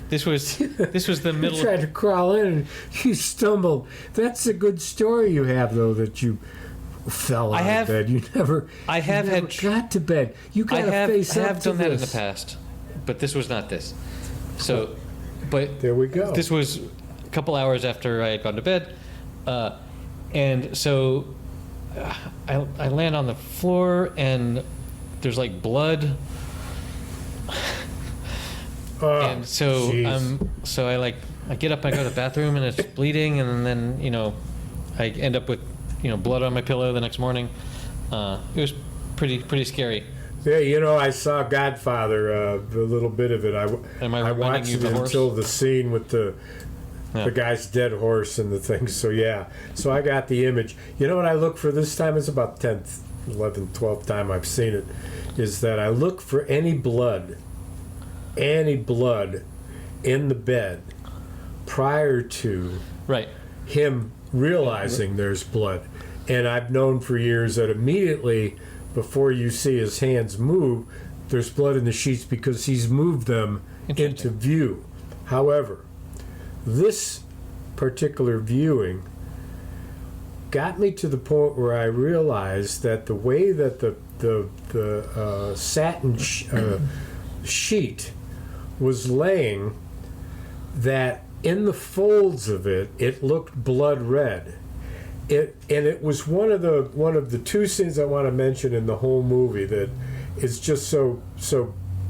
Speaker 2: This was the
Speaker 1: You
Speaker 2: middle.
Speaker 1: tried to crawl in and you stumbled. That's a good story you have, though, that you fell out of bed. You never.
Speaker 2: I have
Speaker 1: you never
Speaker 2: had.
Speaker 1: got to bed. You got to face
Speaker 2: I
Speaker 1: up
Speaker 2: have
Speaker 1: to
Speaker 2: done that in the
Speaker 1: this.
Speaker 2: past, but this was not this. So, but
Speaker 1: There we go.
Speaker 2: this was a couple hours after I had gone to bed, and so I land on the floor and there's like blood.
Speaker 1: Oh,
Speaker 2: And so
Speaker 1: jeez.
Speaker 2: I get up, I go to the bathroom, and it's bleeding, and then I end up with blood on my pillow the next morning. It was pretty scary.
Speaker 1: Yeah, I saw Godfather, a little bit of it.
Speaker 2: Am I
Speaker 1: I
Speaker 2: reminding
Speaker 1: watched
Speaker 2: you of
Speaker 1: it
Speaker 2: the horse?
Speaker 1: until the scene with the guy's dead horse and the thing. So yeah, so I got the image. You know what I look for this time? It's about 10th, 11th, 12th time I've seen it. Is that I look for any blood in the bed prior to
Speaker 2: Right.
Speaker 1: him realizing there's blood. And I've known for years that immediately before you see his hands move, there's blood in the sheets because he's moved them into view. However, this particular viewing got me to the point where I realized that the way that the satin sheet was laying, that in the folds of it, it looked blood red. It was one of the two scenes I want to mention in the whole movie that is just so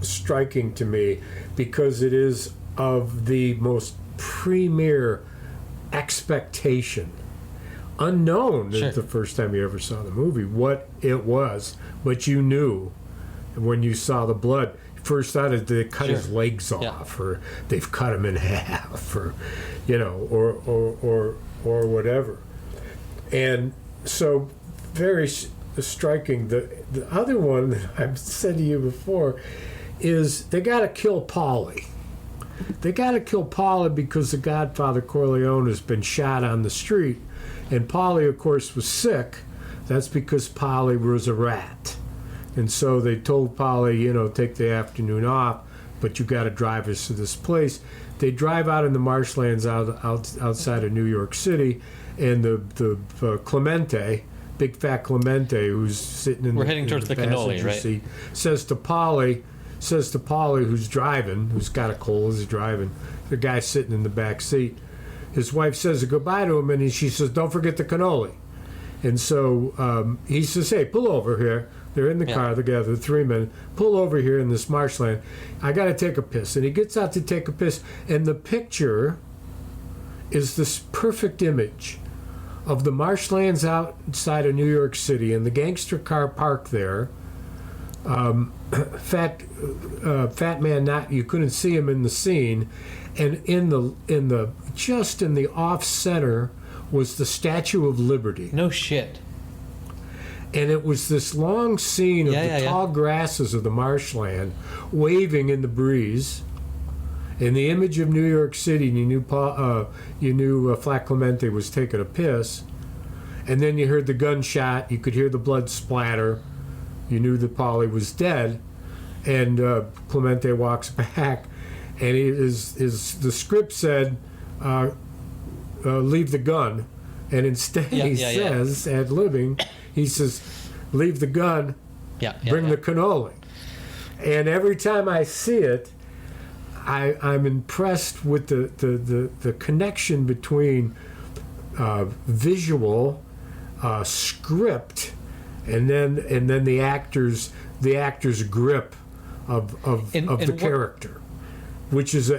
Speaker 1: striking to me, because it is of the most premier expectation. Unknown
Speaker 2: Sure.
Speaker 1: is the first time you ever saw the movie what it was, but you knew when you saw the blood. First thought is they cut his legs off, or they've cut him in half, or or whatever. And so very striking. The other one that I've said to you before is they got to kill Paulie. They got to kill Paulie because the Godfather Corleone has been shot on the street, and Paulie, of course, was sick. That's because Paulie was a rat. And so they told Paulie, take the afternoon off, but you got to drive us to this place. They drive out in the marshlands outside of New York City, and the Clemente, big fat Clemente, who's sitting in
Speaker 2: We're heading towards the cannoli, right?
Speaker 1: seat, says to Paulie, who's driving, who's got a cold, is driving, the guy sitting in the back seat. His wife says goodbye to him, and she says, "Don't forget the cannoli." And so he says, "Hey, pull over here." They're in the car together, the three men. Pull over here in this marshland. I got to take a piss. And he gets out to take a piss. And the picture is this perfect image of the marshlands outside of New York City and the gangster car parked there. Fat man, you couldn't see him in the scene. And in the just in the off center was the Statue of Liberty.
Speaker 2: No shit.
Speaker 1: And it was this long scene of the tall grasses of the marshland waving in the breeze. And the image of New York City, and you knew Flat Clemente was taking a piss. And then you heard the gunshot, you could hear the blood splatter. You knew that Paulie was dead. And Clemente walks back, and the script said, leave the gun. And instead he says, ad-libbing, he says, leave the gun, bring the cannoli. And every time I see it, I'm impressed with the connection between visual, script, and then the actor's grip of the character, which is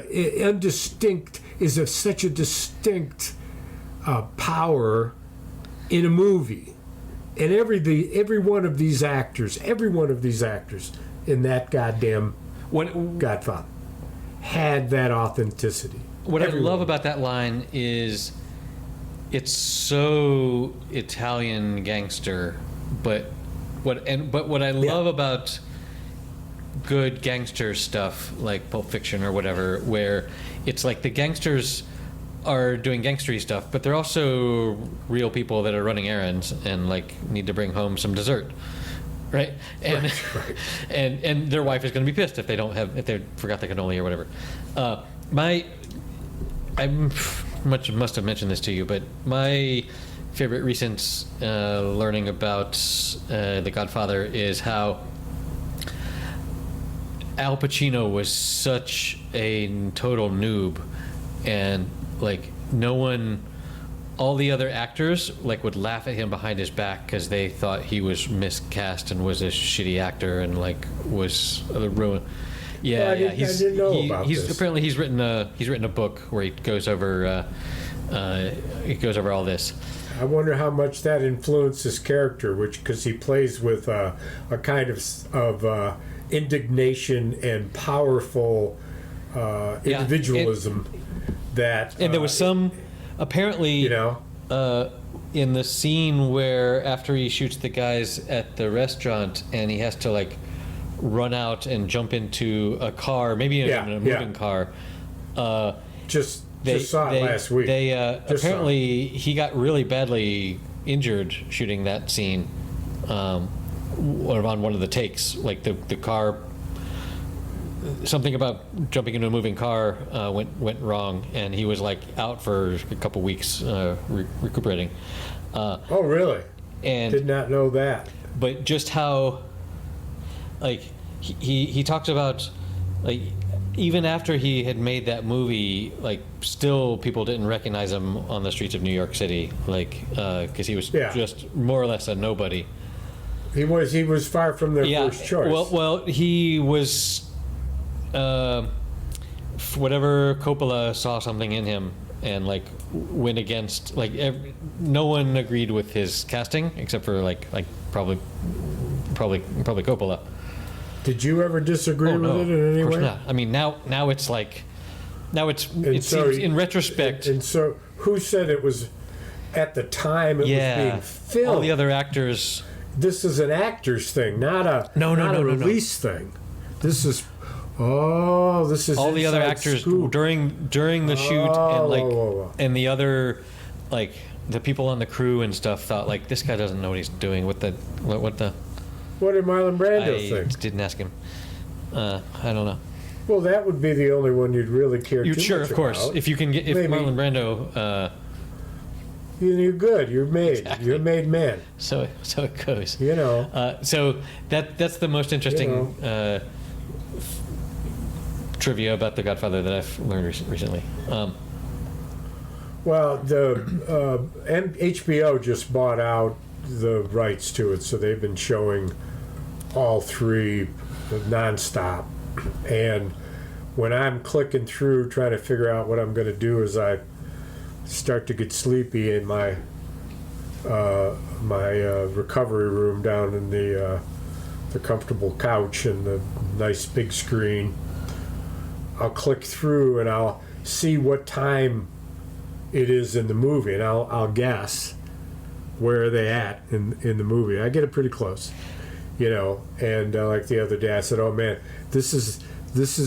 Speaker 1: such a distinct power in a movie. And every one of these actors in that goddamn Godfather had that authenticity.
Speaker 2: What I love about that line is it's so Italian gangster, but what I love about good gangster stuff like Pulp Fiction or whatever, where it's like the gangsters are doing gangstery stuff, but they're also real people that are running errands and like need to bring home some dessert, right? And
Speaker 1: Right.
Speaker 2: and their wife is going to be pissed if they forgot the cannoli or whatever. I must have mentioned this to you, but my favorite recent learning about The Godfather is how Al Pacino was such a total noob, and like no one, all the other actors like would laugh at him behind his back because they thought he was miscast and was a shitty actor and like was ruined. Yeah,
Speaker 1: Well, I didn't know about
Speaker 2: he's
Speaker 1: this.
Speaker 2: apparently he's written a book where he goes over all this.
Speaker 1: I wonder how much that influenced his character, because he plays with a kind of indignation and powerful individualism that.
Speaker 2: And there was some, apparently,
Speaker 1: you know,
Speaker 2: in the scene where after he shoots the guys at the restaurant and he has to like run out and jump into a car, maybe in a moving car.
Speaker 1: Just saw it last week.
Speaker 2: Apparently he got really badly injured shooting that scene on one of the takes. Like the car, something about jumping into a moving car went wrong, and he was like out for a couple weeks recuperating.
Speaker 1: Oh, really?
Speaker 2: And
Speaker 1: did not know that.
Speaker 2: But just how, like, he talks about, like, even after he had made that movie, like, still people didn't recognize him on the streets of New York City, like, because he was just more or less a nobody.
Speaker 1: He was far from their first choice.
Speaker 2: Well, he was. Whatever, Coppola saw something in him and like went against, like, no one agreed with his casting except for like probably Coppola.
Speaker 1: Did you ever disagree with it in any way?
Speaker 2: Of course not. I mean, now it seems in retrospect.
Speaker 1: And so, who said it was at the time it was being filmed?
Speaker 2: All the other actors.
Speaker 1: This is an actor's thing, not a release thing. This is all the
Speaker 2: other actors
Speaker 1: scoop.
Speaker 2: during the shoot, and and the other, like, the people on the crew and stuff thought like, this guy doesn't know what he's doing. What did
Speaker 1: Marlon Brando think?
Speaker 2: I didn't ask him. I don't know.
Speaker 1: Well, that would be the only one you'd really care too
Speaker 2: Sure,
Speaker 1: much
Speaker 2: of course.
Speaker 1: about.
Speaker 2: If Marlon Brando.
Speaker 1: You're good. You're made.
Speaker 2: Exactly.
Speaker 1: You're a made man.
Speaker 2: So it goes.
Speaker 1: You know.
Speaker 2: So that's the most interesting trivia about The Godfather that I've learned recently.
Speaker 1: Well, the HBO just bought out the rights to it, so they've been showing all three nonstop. And when I'm clicking through trying to figure out what I'm going to do as I start to get sleepy in my recovery room down in the comfortable couch and the nice big screen, I'll click through and I'll see what time it is in the movie, and I'll guess where are they at in the movie. I get it pretty close, you know. And like the other day, I said, "Oh man, this is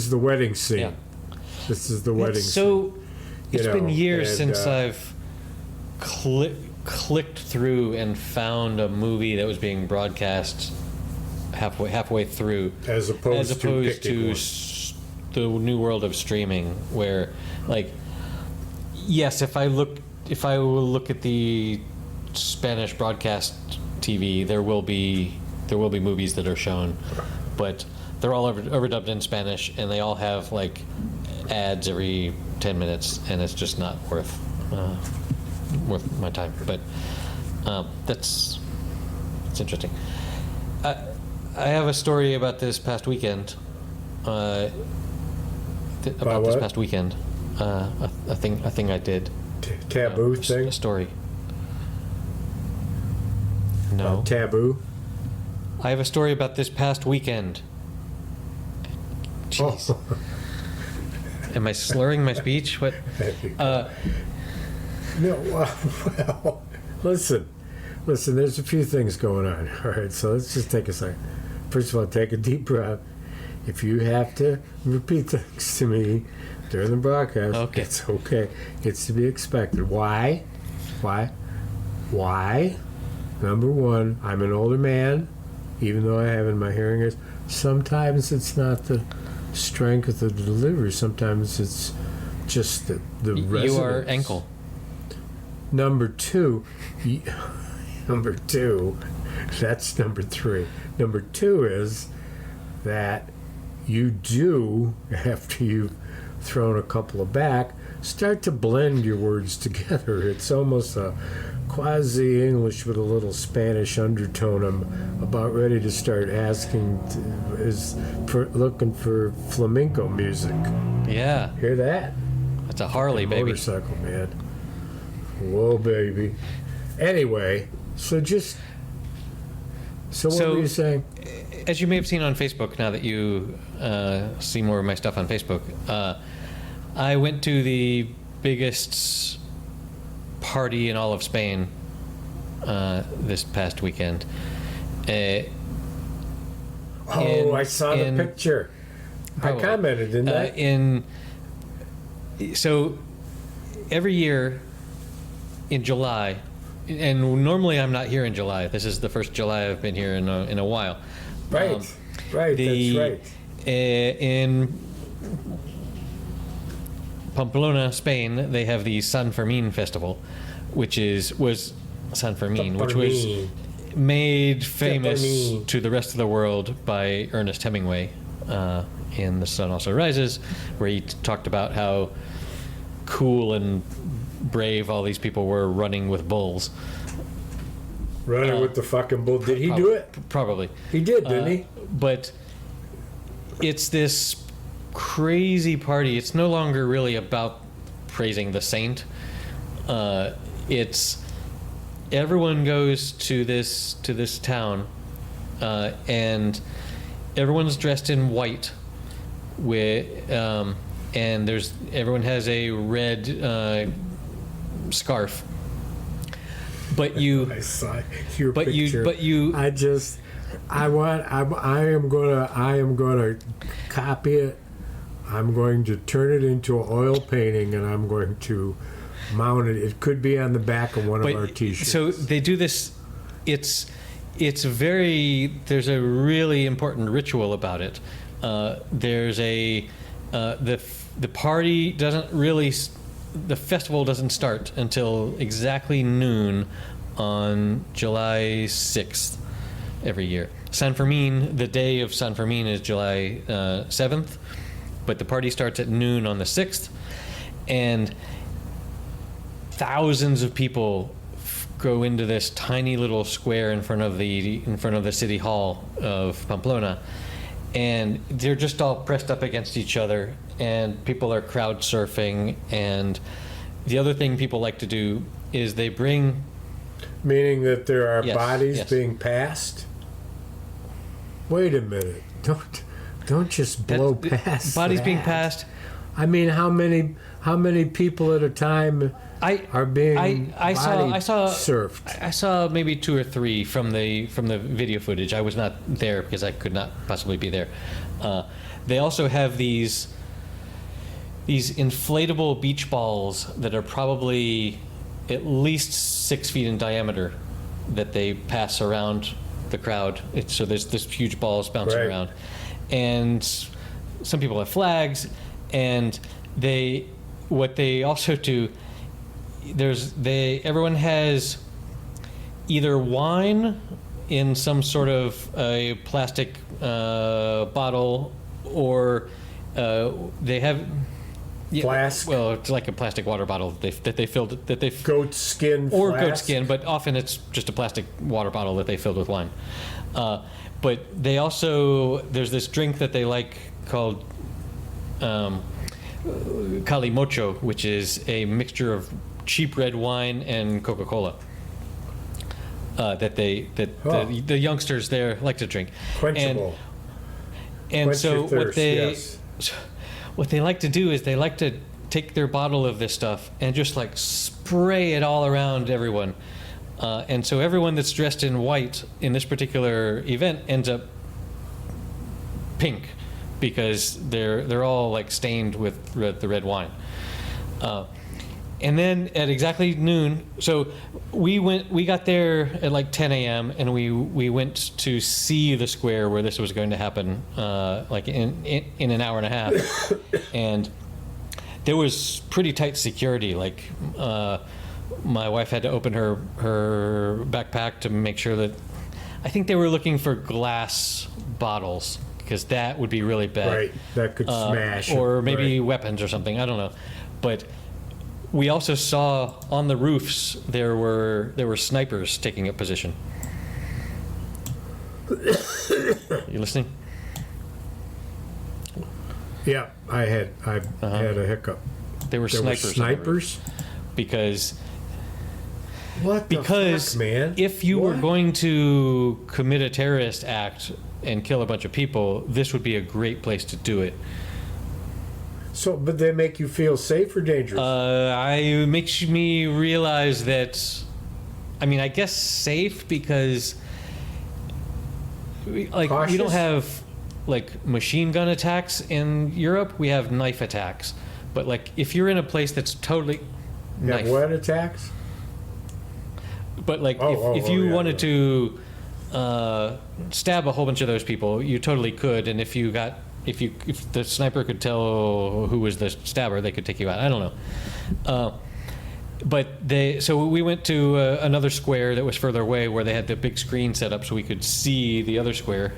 Speaker 1: the wedding scene.
Speaker 2: Yeah.
Speaker 1: This is the wedding."
Speaker 2: So it's been years
Speaker 1: and,
Speaker 2: since I've clicked through and found a movie that was being broadcast halfway through,
Speaker 1: as opposed to
Speaker 2: the new world of streaming, where, like, yes, if I will look at the Spanish broadcast TV, there will be movies that are shown, but they're all overdubbed in Spanish, and they all have like ads every 10 minutes, and it's just not worth my time. But it's interesting. I have a story about this past weekend. This past weekend, a thing I did.
Speaker 1: Taboo thing.
Speaker 2: A story. No.
Speaker 1: Taboo.
Speaker 2: I have a story about this past weekend. Jeez.
Speaker 1: Oh.
Speaker 2: Am I slurring my speech? What?
Speaker 1: No. Well, listen. There's a few things going on. All right. So let's just take a second. First of all, take a deep breath. if you have to repeat things to me during the broadcast,
Speaker 2: okay.
Speaker 1: It's okay. It's to be expected. Why? Number one, I'm an older man, even though I have in my hearing aids. Sometimes it's not the strength of the delivery. Sometimes it's just the resonance.
Speaker 2: You are ankle.
Speaker 1: Number two, that's number three. Number two is that you do, after you've thrown a couple of back, start to blend your words together. It's almost a quasi-English with a little Spanish undertone. I'm about ready to start looking for flamenco music.
Speaker 2: Yeah.
Speaker 1: Hear that?
Speaker 2: That's a Harley, baby.
Speaker 1: Motorcycle, man. Whoa, baby. Anyway, so what were you saying?
Speaker 2: As you may have seen on Facebook, now that you see more of my stuff on Facebook, I went to the biggest party in all of Spain this past weekend.
Speaker 1: I saw the picture.
Speaker 2: Probably.
Speaker 1: I commented, didn't I?
Speaker 2: So every year in July, and normally I'm not here in July. This is the first July I've been here in a while.
Speaker 1: Right, that's right.
Speaker 2: In Pamplona, Spain, they have the San Fermin festival, which was made famous to the rest of the world by Ernest Hemingway in The Sun Also Rises, where he talked about how cool and brave all these people were running with bulls.
Speaker 1: Running with the fucking bull. Did he do it?
Speaker 2: Probably.
Speaker 1: He did, didn't he?
Speaker 2: But it's this crazy party. It's no longer really about praising the saint. It's everyone goes to this town, and everyone's dressed in white, and everyone has a red scarf. But
Speaker 1: I saw your picture. I am gonna copy it. I'm going to turn it into an oil painting, and I'm going to mount it. It could be on the back of one of our T-shirts.
Speaker 2: So they do this. There's a really important ritual about it. The party doesn't really. The festival doesn't start until exactly noon on July 6th every year. San Fermin, the day of San Fermin is July 7th, but the party starts at noon on the 6th, and thousands of people go into this tiny little square in front of the city hall of Pamplona, and they're just all pressed up against each other, and people are crowd surfing. And the other thing people like to do is they bring,
Speaker 1: meaning that there are bodies
Speaker 2: yes.
Speaker 1: being passed. Wait a minute! Don't just blow past
Speaker 2: bodies
Speaker 1: that.
Speaker 2: being passed.
Speaker 1: I mean, how many people at a time are being surfed?
Speaker 2: I saw maybe 2 or 3 from the video footage. I was not there because I could not possibly be there. They also have these inflatable beach balls that are probably at least 6 feet in diameter that they pass around the crowd. So there's this huge balls bouncing around, and some people have flags, and what they also do. Everyone has either wine in some sort of a plastic bottle, or they have
Speaker 1: flask.
Speaker 2: Well, it's like a plastic water bottle that they filled
Speaker 1: goat skin
Speaker 2: or
Speaker 1: flask.
Speaker 2: Goat skin, but often it's just a plastic water bottle that they filled with wine. But they also, there's this drink that they like called calimocho, which is a mixture of cheap red wine and Coca-Cola. The youngsters there like to drink.
Speaker 1: Quenchable.
Speaker 2: And so
Speaker 1: thirst,
Speaker 2: what they like to do is they like to take their bottle of this stuff and just like spray it all around everyone. And so everyone that's dressed in white in this particular event ends up pink, because they're all like stained with the red wine. And then at exactly noon, so we got there at like 10 a.m. and we went to see the square where this was going to happen, like in an hour and a half, and there was pretty tight security. Like my wife had to open her backpack to make sure that, I think they were looking for glass bottles because that would be really bad.
Speaker 1: Right, that could smash.
Speaker 2: Or maybe
Speaker 1: right.
Speaker 2: weapons or something. I don't know, but. We also saw on the roofs there were snipers taking up position. You listening?
Speaker 1: Yeah, I had a hiccup.
Speaker 2: There were snipers.
Speaker 1: Snipers?
Speaker 2: Because
Speaker 1: what the fuck, man?
Speaker 2: If you were going to commit a terrorist act and kill a bunch of people, this would be a great place to do it.
Speaker 1: So, but they make you feel safe or dangerous?
Speaker 2: It makes me realize that, I mean, I guess safe because, like,
Speaker 1: Cautious?
Speaker 2: we don't have, like, machine gun attacks in Europe. We have knife attacks. But, like, if you're in a place that's totally
Speaker 1: you have what attacks?
Speaker 2: But, like, if you wanted to stab a whole bunch of those people, you totally could. And if the sniper could tell who was the stabber, they could take you out. I don't know. So we went to another square that was further away where they had the big screen set up so we could see the other square.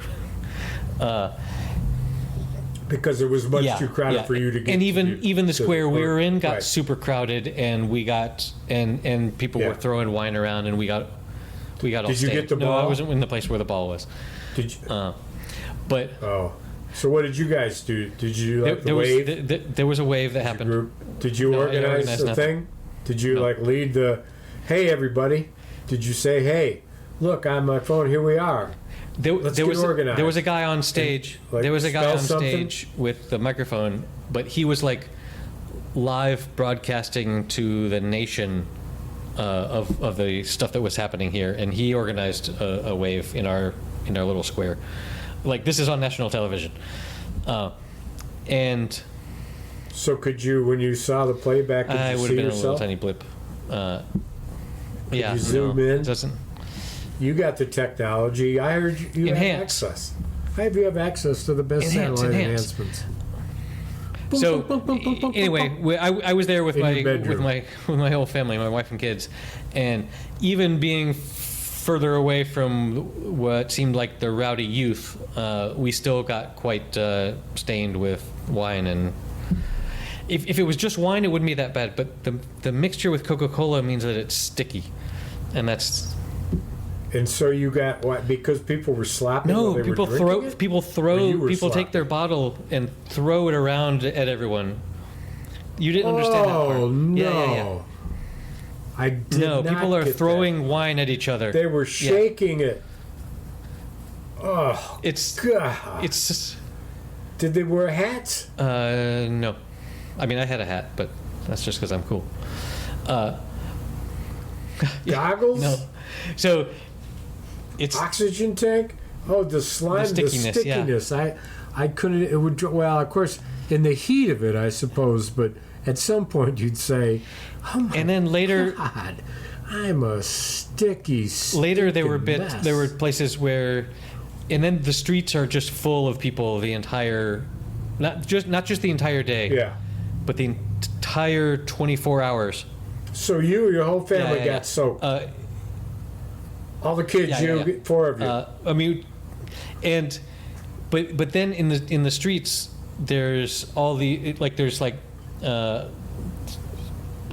Speaker 1: Because it was much too crowded for you to get.
Speaker 2: And even the square we were in got super crowded, and we got and people were throwing wine around, and we got all.
Speaker 1: Did you get the ball?
Speaker 2: No, I wasn't in the place where the ball was.
Speaker 1: Did you?
Speaker 2: But.
Speaker 1: Oh. So what did you guys do? Did you like the wave?
Speaker 2: There was a wave that happened.
Speaker 1: Did you organize the thing? Did you like lead the, hey everybody? Did you say, hey, look on my phone, here we are. Let's get organized.
Speaker 2: There was a guy on stage.
Speaker 1: Like,
Speaker 2: there was a guy on stage with the microphone, but he was like live broadcasting to the nation of the stuff that was happening here, and he organized a wave in our little square. Like, this is on national television. And
Speaker 1: so could you, when you saw the playback, could you
Speaker 2: would
Speaker 1: see
Speaker 2: have been
Speaker 1: yourself?
Speaker 2: a little tiny blip.
Speaker 1: You zoom in?
Speaker 2: It doesn't.
Speaker 1: You got the technology. I heard you have access. I have you have access to the best satellite enhancements.
Speaker 2: So anyway, I was there with my whole family, my wife and kids, and even being further away from what seemed like the rowdy youth, we still got quite stained with wine. And if it was just wine, it wouldn't be that bad. But the mixture with Coca-Cola means that it's sticky, and that's.
Speaker 1: And so you got what? Because people were slopping.
Speaker 2: No,
Speaker 1: while they
Speaker 2: people
Speaker 1: were
Speaker 2: throw.
Speaker 1: drinking it?
Speaker 2: People
Speaker 1: sloppy?
Speaker 2: take their bottle and throw it around at everyone. You didn't understand that part.
Speaker 1: Oh no!
Speaker 2: Yeah.
Speaker 1: I did not
Speaker 2: people are
Speaker 1: get
Speaker 2: throwing wine at each other.
Speaker 1: They were shaking it. Oh,
Speaker 2: it's
Speaker 1: God!
Speaker 2: It's just,
Speaker 1: did they wear hats?
Speaker 2: No. I mean, I had a hat, but that's just because I'm cool.
Speaker 1: Goggles?
Speaker 2: No. So it's
Speaker 1: oxygen tank. Oh, the slime, the stickiness.
Speaker 2: Yeah.
Speaker 1: I couldn't. It would. Well, of course, in the heat of it, I suppose. But at some point, you'd say, "Oh my
Speaker 2: and then later,
Speaker 1: God, I'm a sticky."
Speaker 2: Later, there were
Speaker 1: mess.
Speaker 2: There were places where, and then the streets are just full of people the entire, not just the entire day.
Speaker 1: Yeah.
Speaker 2: But the entire 24 hours.
Speaker 1: So your whole family got soaked. All the kids, four of you.
Speaker 2: I mean, and but then in the streets, there's all the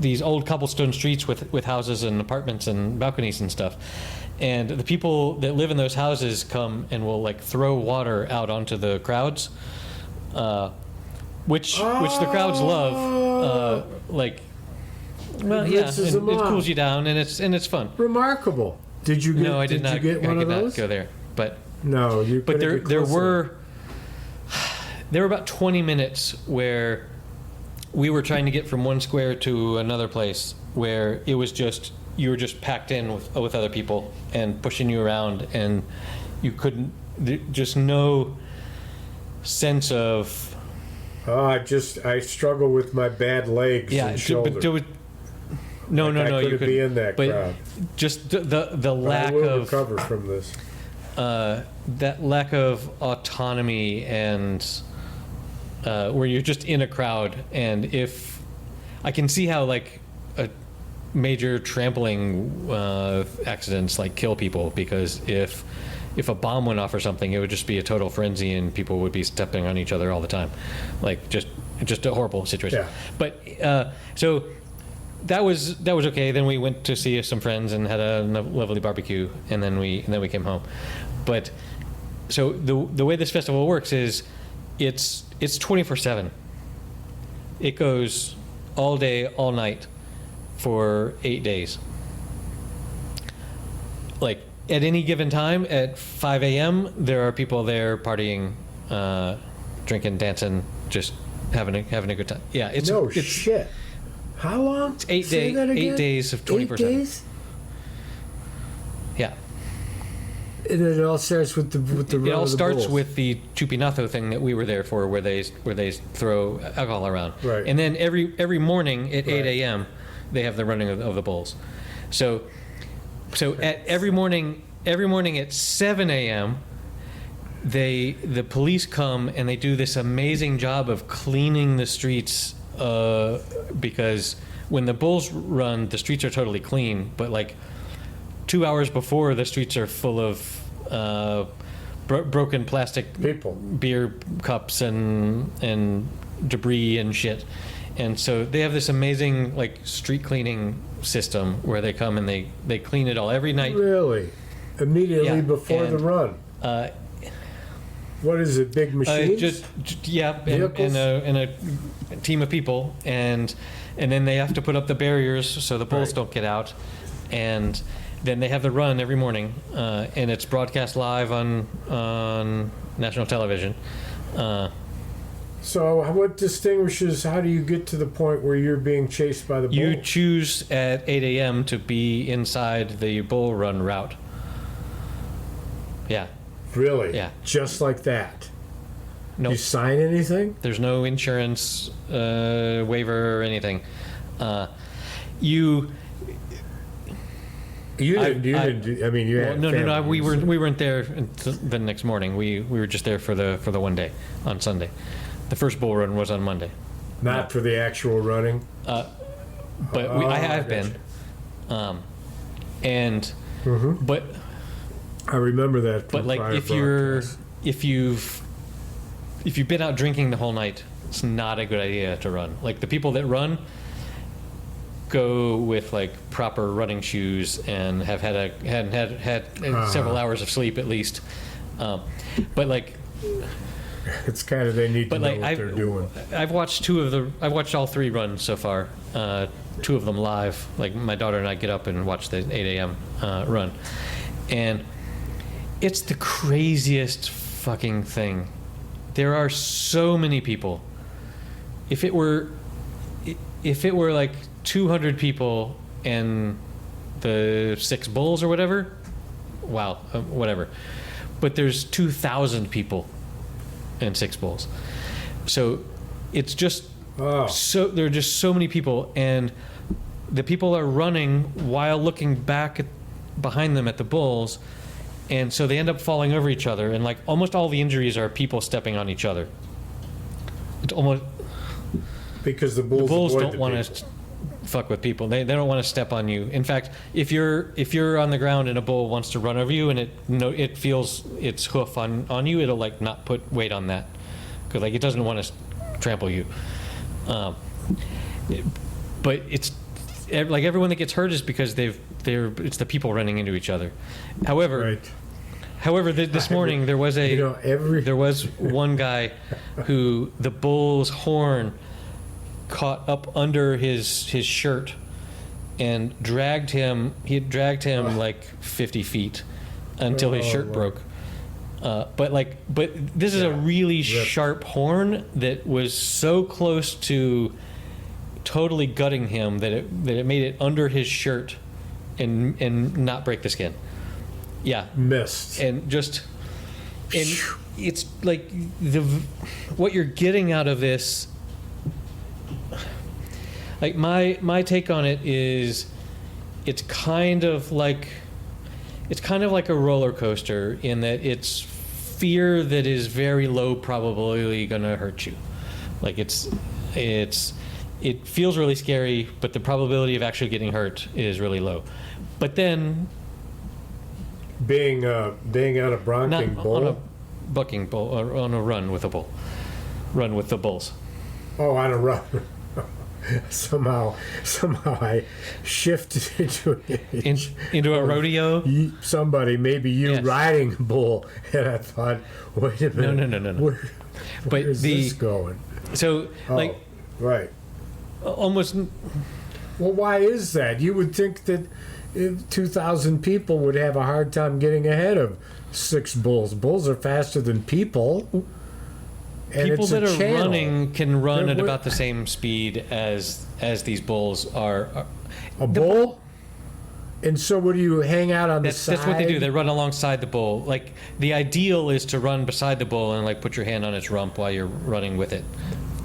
Speaker 2: these old cobblestone streets with houses and apartments and balconies and stuff, and the people that live in those houses come and will like throw water out onto the crowds, which the crowds love, Well, yeah, and it cools you down, and it's fun.
Speaker 1: Remarkable. Did you get?
Speaker 2: No, I did not.
Speaker 1: You get one
Speaker 2: I
Speaker 1: of
Speaker 2: did
Speaker 1: those?
Speaker 2: not go there, but
Speaker 1: no, you.
Speaker 2: But there were about 20 minutes where we were trying to get from one square to another place where it was just you were just packed in with other people and pushing you around, and you couldn't just no sense of
Speaker 1: I struggle with my bad legs and shoulder.
Speaker 2: but there was, no,
Speaker 1: I
Speaker 2: you
Speaker 1: couldn't
Speaker 2: could
Speaker 1: be in that
Speaker 2: but
Speaker 1: crowd.
Speaker 2: just the
Speaker 1: But
Speaker 2: lack
Speaker 1: I will
Speaker 2: of
Speaker 1: recover from this.
Speaker 2: that lack of autonomy and where you're just in a crowd, and if I can see how like a major trampling accidents like kill people, because if a bomb went off or something, it would just be a total frenzy and people would be stepping on each other all the time, like just a horrible situation.
Speaker 1: Yeah.
Speaker 2: But so that was okay. Then we went to see some friends and had a lovely barbecue, and then we came home. But so the way this festival works is it's 24/7. It goes all day, all night for 8 days. Like at any given time at 5 a.m., there are people there partying, drinking, dancing, just having a good time. Yeah, it's
Speaker 1: shit. How long?
Speaker 2: It's 8 days of 24/7.
Speaker 1: 8 days?
Speaker 2: Yeah.
Speaker 1: And it all starts with the run
Speaker 2: It all
Speaker 1: of the
Speaker 2: starts
Speaker 1: bulls.
Speaker 2: with the Chupinazo thing that we were there for, where they throw alcohol around.
Speaker 1: Right.
Speaker 2: And then every morning at 8
Speaker 1: Right.
Speaker 2: a.m. they have the running of the bulls. So at every morning at 7 a.m. the police come and they do this amazing job of cleaning the streets, because when the bulls run, the streets are totally clean, but like 2 hours before, the streets are full of broken plastic
Speaker 1: People.
Speaker 2: beer cups and debris and shit. And so they have this amazing like street cleaning system where they come and they clean it all every night.
Speaker 1: Really? Immediately
Speaker 2: Yeah,
Speaker 1: before the
Speaker 2: and,
Speaker 1: run? What is it, big machines?
Speaker 2: Just yeah,
Speaker 1: Vehicles?
Speaker 2: and a team of people, and then they have to put up the barriers so the bulls
Speaker 1: Right.
Speaker 2: don't get out, and then they have the run every morning, and it's broadcast live on national television.
Speaker 1: So what distinguishes, how do you get to the point where you're being chased by the bull?
Speaker 2: You choose at 8 a.m. to be inside the bull run route. Yeah.
Speaker 1: Really?
Speaker 2: Yeah.
Speaker 1: Just like that?
Speaker 2: No,
Speaker 1: You sign anything?
Speaker 2: there's no insurance waiver or anything. You
Speaker 1: You
Speaker 2: I-
Speaker 1: didn't do, I mean, you
Speaker 2: Well,
Speaker 1: had
Speaker 2: no.
Speaker 1: family.
Speaker 2: We weren't there the next morning. We were just there for the one day on Sunday. The first bull run was on Monday,
Speaker 1: Not for the actual running?
Speaker 2: but
Speaker 1: Oh,
Speaker 2: I have
Speaker 1: gotcha.
Speaker 2: been, and
Speaker 1: Mm-hmm.
Speaker 2: but
Speaker 1: I remember that.
Speaker 2: but
Speaker 1: from
Speaker 2: like
Speaker 1: prior
Speaker 2: if
Speaker 1: broadcasts.
Speaker 2: you've been out drinking the whole night, it's not a good idea to run. Like the people that run go with like proper running shoes and have had several hours of sleep at least. But like
Speaker 1: It's kind of, they need to
Speaker 2: But
Speaker 1: know
Speaker 2: like
Speaker 1: what they're doing.
Speaker 2: I've watched all 3 runs so far. 2 of them live. Like my daughter and I get up and watch the 8 a.m. Run, and it's the craziest fucking thing. There are so many people. If it were like 200 people and the 6 bulls or whatever, wow, whatever. But there's 2,000 people and 6 bulls. So it's just so there are just so many people, and the people are running while looking back behind them at the bulls, and so they end up falling over each other, and like almost all the injuries are people stepping on each other. It's almost
Speaker 1: Because the bulls, avoid
Speaker 2: don't
Speaker 1: the
Speaker 2: want
Speaker 1: people.
Speaker 2: to fuck with people. They don't want to step on you. In fact, if you're on the ground and a bull wants to run over you and it feels its hoof on you, it'll like not put weight on that, because like it doesn't want to trample you. But it's like everyone that gets hurt is because it's the people running into each other. However,
Speaker 1: Right.
Speaker 2: This morning there was there was one guy who the bull's horn caught up under his shirt and dragged him. He had dragged him like 50 feet until his shirt
Speaker 1: wow.
Speaker 2: broke. But this is a really sharp horn that was so close to totally gutting him that it made it under his shirt and not break the skin. Yeah.
Speaker 1: Missed.
Speaker 2: And just it's like what you're getting out of this. Like my take on it is, it's kind of like a roller coaster in that it's fear that is very low probability going to hurt you. Like it feels really scary, but the probability of actually getting hurt is really low. But then
Speaker 1: being on a bronking bull,
Speaker 2: on a bucking bull, or on a run with a bull, run with the bulls.
Speaker 1: Oh, on a run. Somehow I shifted
Speaker 2: into a rodeo.
Speaker 1: Somebody, maybe you, yes, riding a bull, and I thought, wait a minute.
Speaker 2: No.
Speaker 1: Where is this going?
Speaker 2: So,
Speaker 1: right.
Speaker 2: Almost.
Speaker 1: Well, why is that? You would think that 2,000 people would have a hard time getting ahead of 6 bulls. Bulls are faster than people. And
Speaker 2: people that are
Speaker 1: channel.
Speaker 2: Running can run at about the same speed as these bulls are.
Speaker 1: A bull? And so what do you hang out on the side?
Speaker 2: That's what they do. They run alongside the bull. Like, the ideal is to run beside the bull and like put your hand on its rump while you're running with it,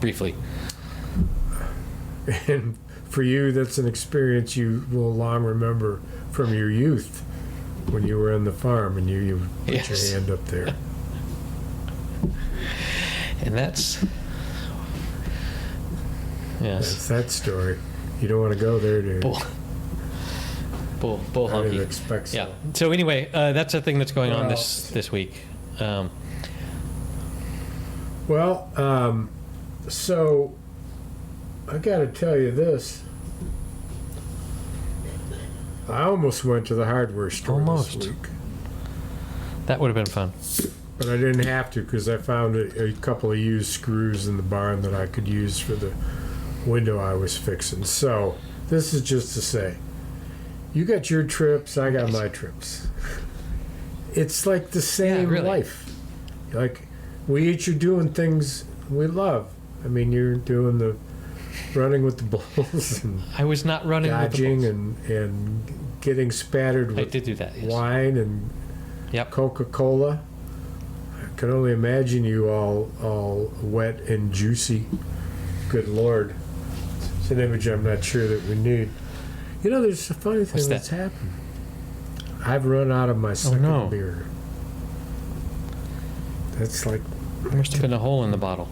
Speaker 2: briefly.
Speaker 1: And for you, that's an experience you will long remember from your youth, when you were on the farm and you put, yes, your hand up there.
Speaker 2: And that's, yes.
Speaker 1: That's that story. You don't want to go there, do you?
Speaker 2: Bull
Speaker 1: I
Speaker 2: honky.
Speaker 1: didn't expect so.
Speaker 2: Yeah. So anyway, that's a thing that's going on this week.
Speaker 1: So I got to tell you this. I almost went to the hardware store this week.
Speaker 2: That would have been fun.
Speaker 1: But I didn't have to, because I found a couple of used screws in the barn that I could use for the window I was fixing. So this is just to say, you got your trips, I got my trips. It's like the same life. Like, we each are doing things we love. I mean, you're doing the running with the bulls and
Speaker 2: I was not running
Speaker 1: dodging
Speaker 2: with the bulls.
Speaker 1: and getting spattered with
Speaker 2: I did do that, yes.
Speaker 1: Wine and Coca-Cola. I can only imagine you all wet and juicy. Good Lord. It's an image I'm not sure that we need. You know, there's a funny thing that's happened. I've run out of my second beer. That's like...
Speaker 2: There must have been a hole in the bottle.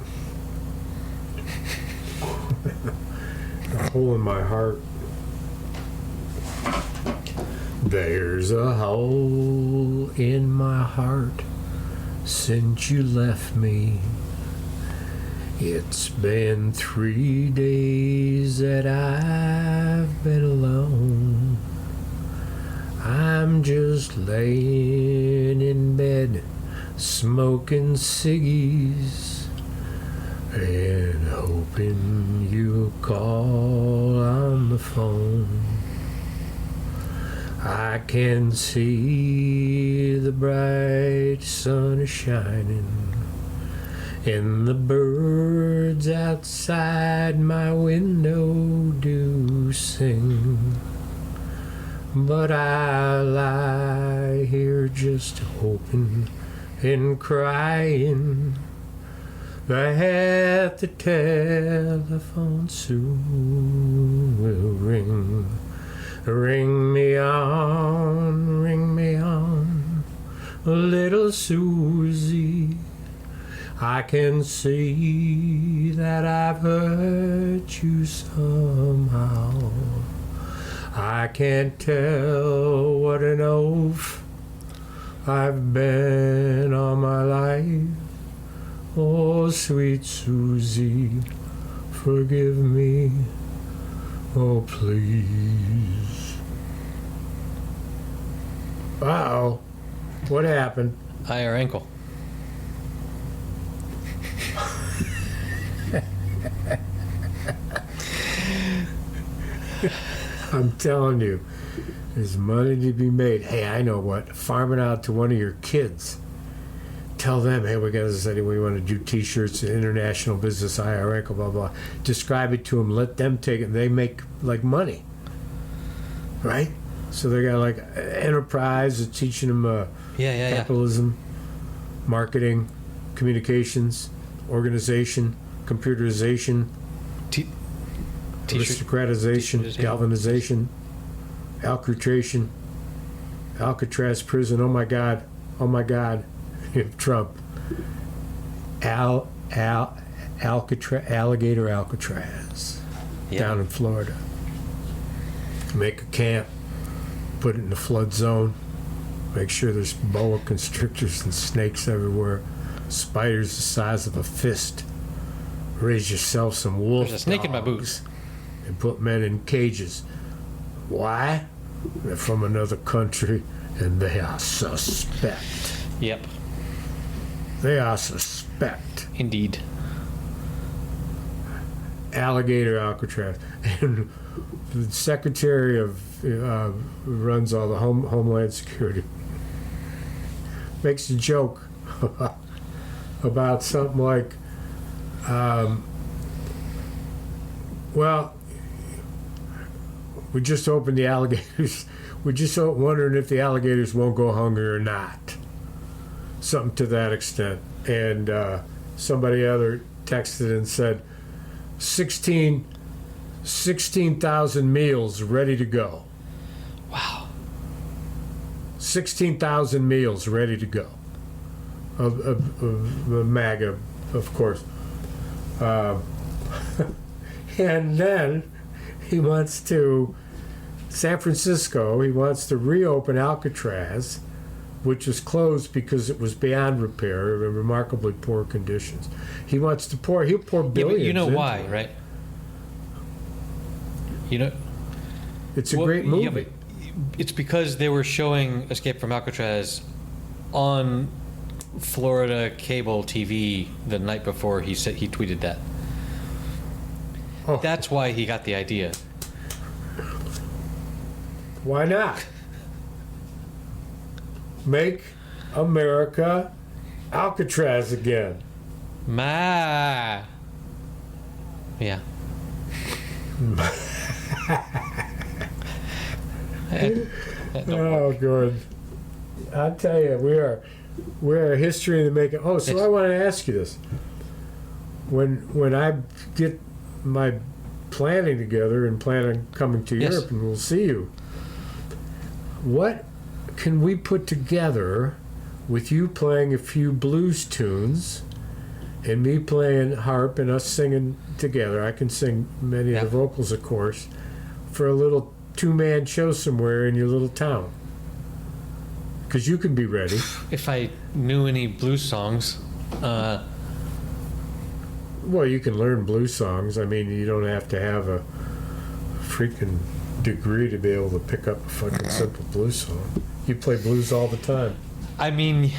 Speaker 1: A hole in my heart. There's a hole in my heart since you left me. It's been 3 days that I've been alone. I'm just laying in bed, smoking ciggies, and hoping you'll call on the phone. I can see the bright sun is shining, and the birds outside my window do sing. But I lie here just hoping and crying that the telephone soon will ring. Ring me on, little Susie. I can see that I've hurt you somehow. I can't tell what an oaf I've been all my life. Oh, sweet Susie, forgive me. Oh, please. Uh-oh. What happened?
Speaker 2: Her ankle.
Speaker 1: I'm telling you, there's money to be made. Hey, I know what. Farm it out to one of your kids. Tell them, hey, we got this idea. We want to do T-shirts, international business, IRA, blah, blah. Describe it to them. Let them take it. They make, like, money. Right? So they got, like, enterprise, teaching them capitalism, marketing. communications, organization, computerization, aristocratization, galvanization, Alcatration, Alcatraz prison. Oh my God, Trump. Alligator Alcatraz, down in Florida. Make a camp, put it in the flood zone, make sure there's boa constrictors and snakes everywhere, spiders the size of a fist. Raise yourself some wolf
Speaker 2: There's a snake
Speaker 1: dogs
Speaker 2: in my boots.
Speaker 1: and put men in cages. Why? They're from another country and they are suspect.
Speaker 2: Yep.
Speaker 1: They are suspect.
Speaker 2: Indeed.
Speaker 1: Alligator Alcatraz. And the Secretary of runs all the Homeland Security makes a joke about something like, well, we just opened the alligators. We're just wondering if the alligators won't go hungry or not. Something to that extent. And somebody other texted and said, 16,000 meals ready to go.
Speaker 2: Wow.
Speaker 1: 16,000 meals ready to go. Of MAGA, of course. And then he wants to, San Francisco, he wants to reopen Alcatraz, which was closed because it was beyond repair in remarkably poor conditions. He wants to he'll pour billions.
Speaker 2: Yeah, you know why,
Speaker 1: into it.
Speaker 2: right? You know,
Speaker 1: It's a great movie.
Speaker 2: Yeah, but it's because they were showing Escape from Alcatraz on Florida cable TV the night before he tweeted that.
Speaker 1: Oh.
Speaker 2: That's why he got the idea.
Speaker 1: Why not? Make America Alcatraz again.
Speaker 2: Yeah.
Speaker 1: Oh, good. I'll tell you, we're a history in the making. Oh, so
Speaker 2: Yes.
Speaker 1: I want to ask you this: when I get my planning together and plan on coming to
Speaker 2: Yes.
Speaker 1: Europe, and we'll see you. What can we put together with you playing a few blues tunes and me playing harp and us singing together? I can sing many of the vocals, of course, for a little two-man show somewhere in your little town. Because you can be ready.
Speaker 2: If I knew any blues songs,
Speaker 1: Well, you can learn blues songs. I mean, you don't have to have a freaking degree to be able to pick up a fucking simple blues song. You play blues all the time.
Speaker 2: I mean,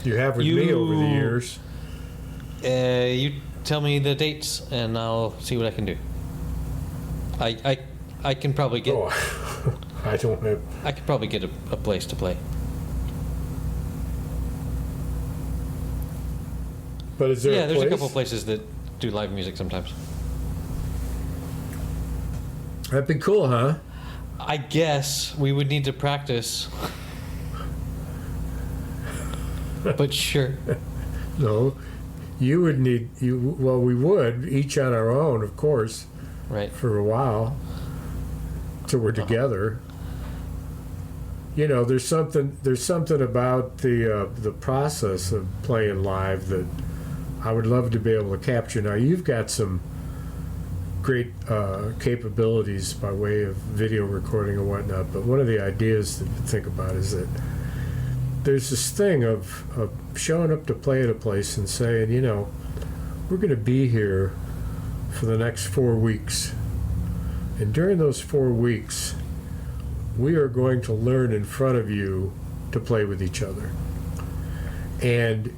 Speaker 1: You have with me over the years.
Speaker 2: you tell me the dates and I'll see what I can do. I can probably get.
Speaker 1: Oh, I don't have.
Speaker 2: I could probably get a place to play.
Speaker 1: But is there
Speaker 2: Yeah,
Speaker 1: a
Speaker 2: there's
Speaker 1: place?
Speaker 2: a couple places that do live music sometimes.
Speaker 1: That'd be cool, huh?
Speaker 2: I guess we would need to practice. But sure.
Speaker 1: No, you would need you. Well, we would each on our own, of course,
Speaker 2: Right.
Speaker 1: for a while, till we're together. You know, there's something about the process of playing live that I would love to be able to capture. Now, you've got some great capabilities by way of video recording and whatnot, but one of the ideas to think about is that there's this thing of showing up to play at a place and saying, you know, we're going to be here for the next 4 weeks. And during those 4 weeks, we are going to learn in front of you to play with each other. And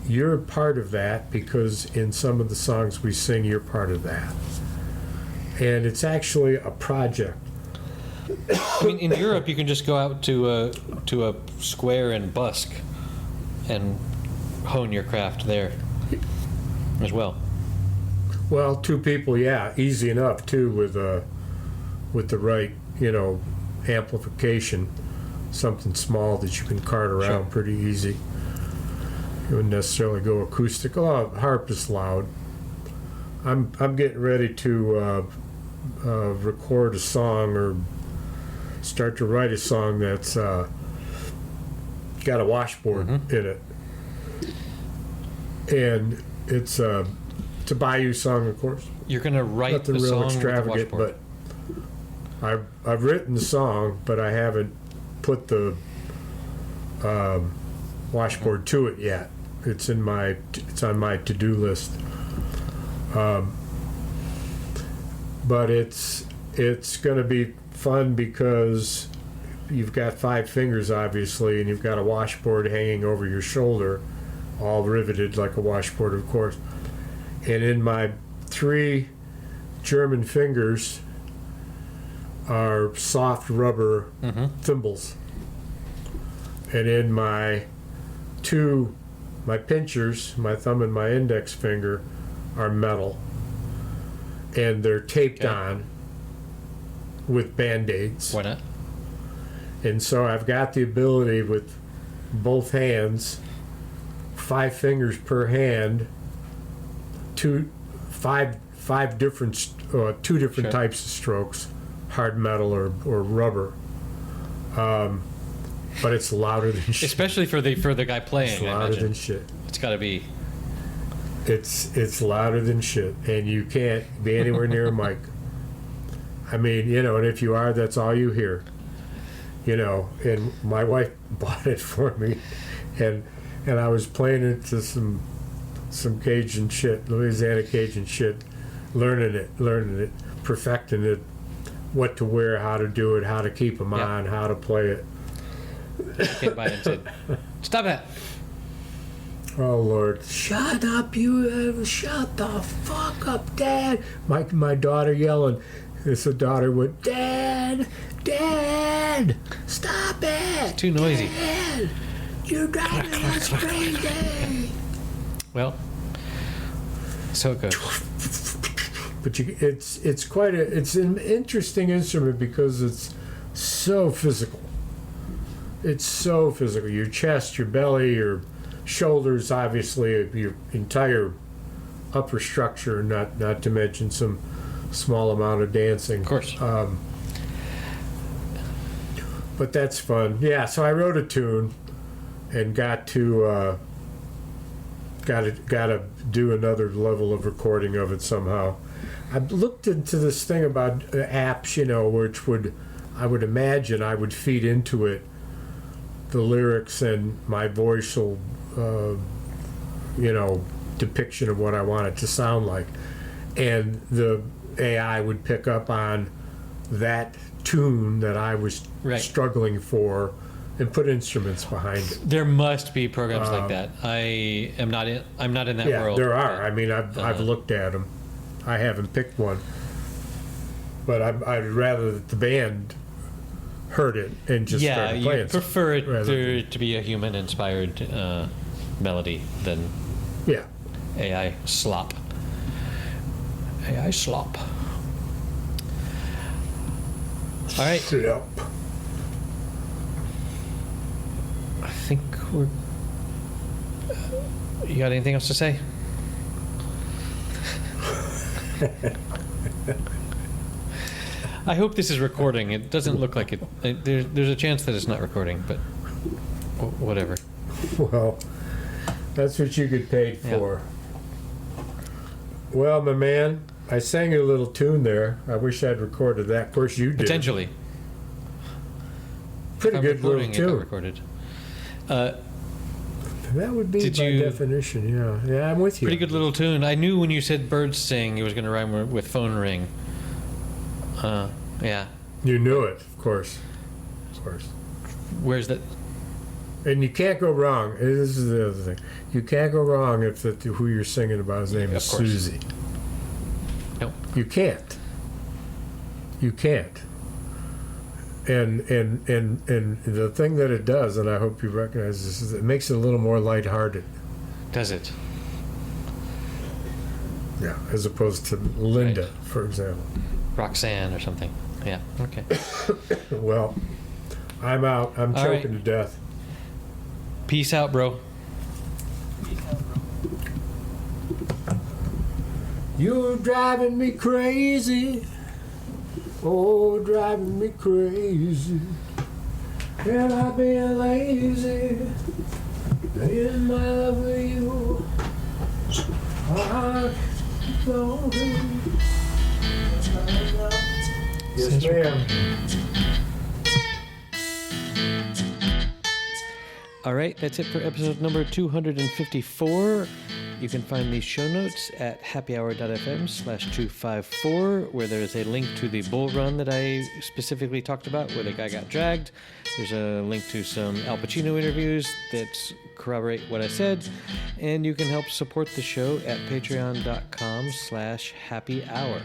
Speaker 1: you're part of that because in some of the songs we sing, you're part of that. And it's actually a project.
Speaker 2: I mean, in Europe, you can just go out to a square and busk and hone your craft there as well.
Speaker 1: Well, 2 people, yeah, easy enough too, with the right, you know, amplification, something small that you can cart around pretty easy. wouldn't necessarily go acoustic. Oh, harp is loud. I'm getting ready to record a song or start to write a song that's got a washboard in it, and it's a Bayou song, of course.
Speaker 2: You're gonna write
Speaker 1: Nothing
Speaker 2: the
Speaker 1: real
Speaker 2: song
Speaker 1: extravagant,
Speaker 2: with the washboard.
Speaker 1: but I've written the song, but I haven't put the washboard to it yet. It's on my to-do list. But it's going to be fun because you've got 5 fingers, obviously, and you've got a washboard hanging over your shoulder, all riveted like a washboard, of course. And in my 3 German fingers are soft rubber thimbles. And in my pinchers, my thumb and my index finger, are metal. And they're taped on with Band-Aids.
Speaker 2: Why not?
Speaker 1: And so I've got the ability with both hands, 5 fingers per hand, two different types of strokes, hard metal or rubber. But it's louder than shit.
Speaker 2: Especially for the guy playing.
Speaker 1: It's louder than shit.
Speaker 2: It's got to be.
Speaker 1: It's louder than shit, and you can't be anywhere near a mic. I mean, and if you are, that's all you hear. And my wife bought it for me, and I was playing it to some Cajun shit, Louisiana Cajun shit, learning it, perfecting it, what to wear, how to do it, how to keep them on, how to play it.
Speaker 2: I came by and said, "Stop it."
Speaker 1: Oh, Lord. Shut up, you. Shut the fuck up, Dad. My daughter yelling. It's a daughter with, Dad, stop it.
Speaker 2: It's too noisy.
Speaker 1: Dad, you're driving us crazy.
Speaker 2: Well, so it goes.
Speaker 1: But it's an interesting instrument because it's so physical. It's so physical. Your chest, your belly, your shoulders, obviously, your entire upper structure, not to mention some small amount of dancing.
Speaker 2: Of course.
Speaker 1: But that's fun. Yeah, so I wrote a tune and got to do another level of recording of it somehow. I looked into this thing about apps, which I would imagine I would feed into it the lyrics and my voiceal, depiction of what I want it to sound like. And the AI would pick up on that tune that I was struggling for and put instruments behind it.
Speaker 2: There must be programs like that. I'm not in that world.
Speaker 1: Yeah, there are. I mean, I've looked at them. I haven't picked one. But I'd rather that the band heard it and just started playing.
Speaker 2: You prefer it to be a human-inspired melody than AI slop. AI slop. All right.
Speaker 1: Yep.
Speaker 2: I think we're... You got anything else to say? I hope this is recording. It doesn't look like it. There's a chance that it's not recording, but whatever.
Speaker 1: Well, that's what you get paid for. Well, my man, I sang you a little tune there. I wish I'd recorded that. Of course, you did.
Speaker 2: Potentially.
Speaker 1: Pretty good little tune.
Speaker 2: Recorded.
Speaker 1: That would be by definition, yeah. Yeah, I'm with you.
Speaker 2: Pretty good little tune. I knew when you said birds sing, it was going to rhyme with phone ring. Yeah.
Speaker 1: You knew it, of course. Of course.
Speaker 2: Where's that?
Speaker 1: And you can't go wrong. This is the other thing. You can't go wrong if who you're singing about his name is Susie.
Speaker 2: No.
Speaker 1: You can't. You can't. And the thing that it does, and I hope you recognize this, is it makes it a little more lighthearted.
Speaker 2: Does it?
Speaker 1: Yeah, as opposed to Linda, for example.
Speaker 2: Roxanne or something. Yeah, okay.
Speaker 1: Well, I'm out. I'm choking to death.
Speaker 2: Peace out, bro.
Speaker 1: You're driving me crazy. Oh, driving me crazy. Have I been lazy in my love for you? Yes, ma'am.
Speaker 2: All right, that's it for episode number 254. You can find these show notes at happyhour.fm/254, where there is a link to the bull run that I specifically talked about, where the guy got dragged. There's a link to some Al Pacino interviews that corroborate what I said. And you can help support the show at patreon.com/happyhour.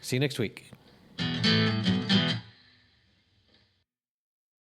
Speaker 2: See you next week.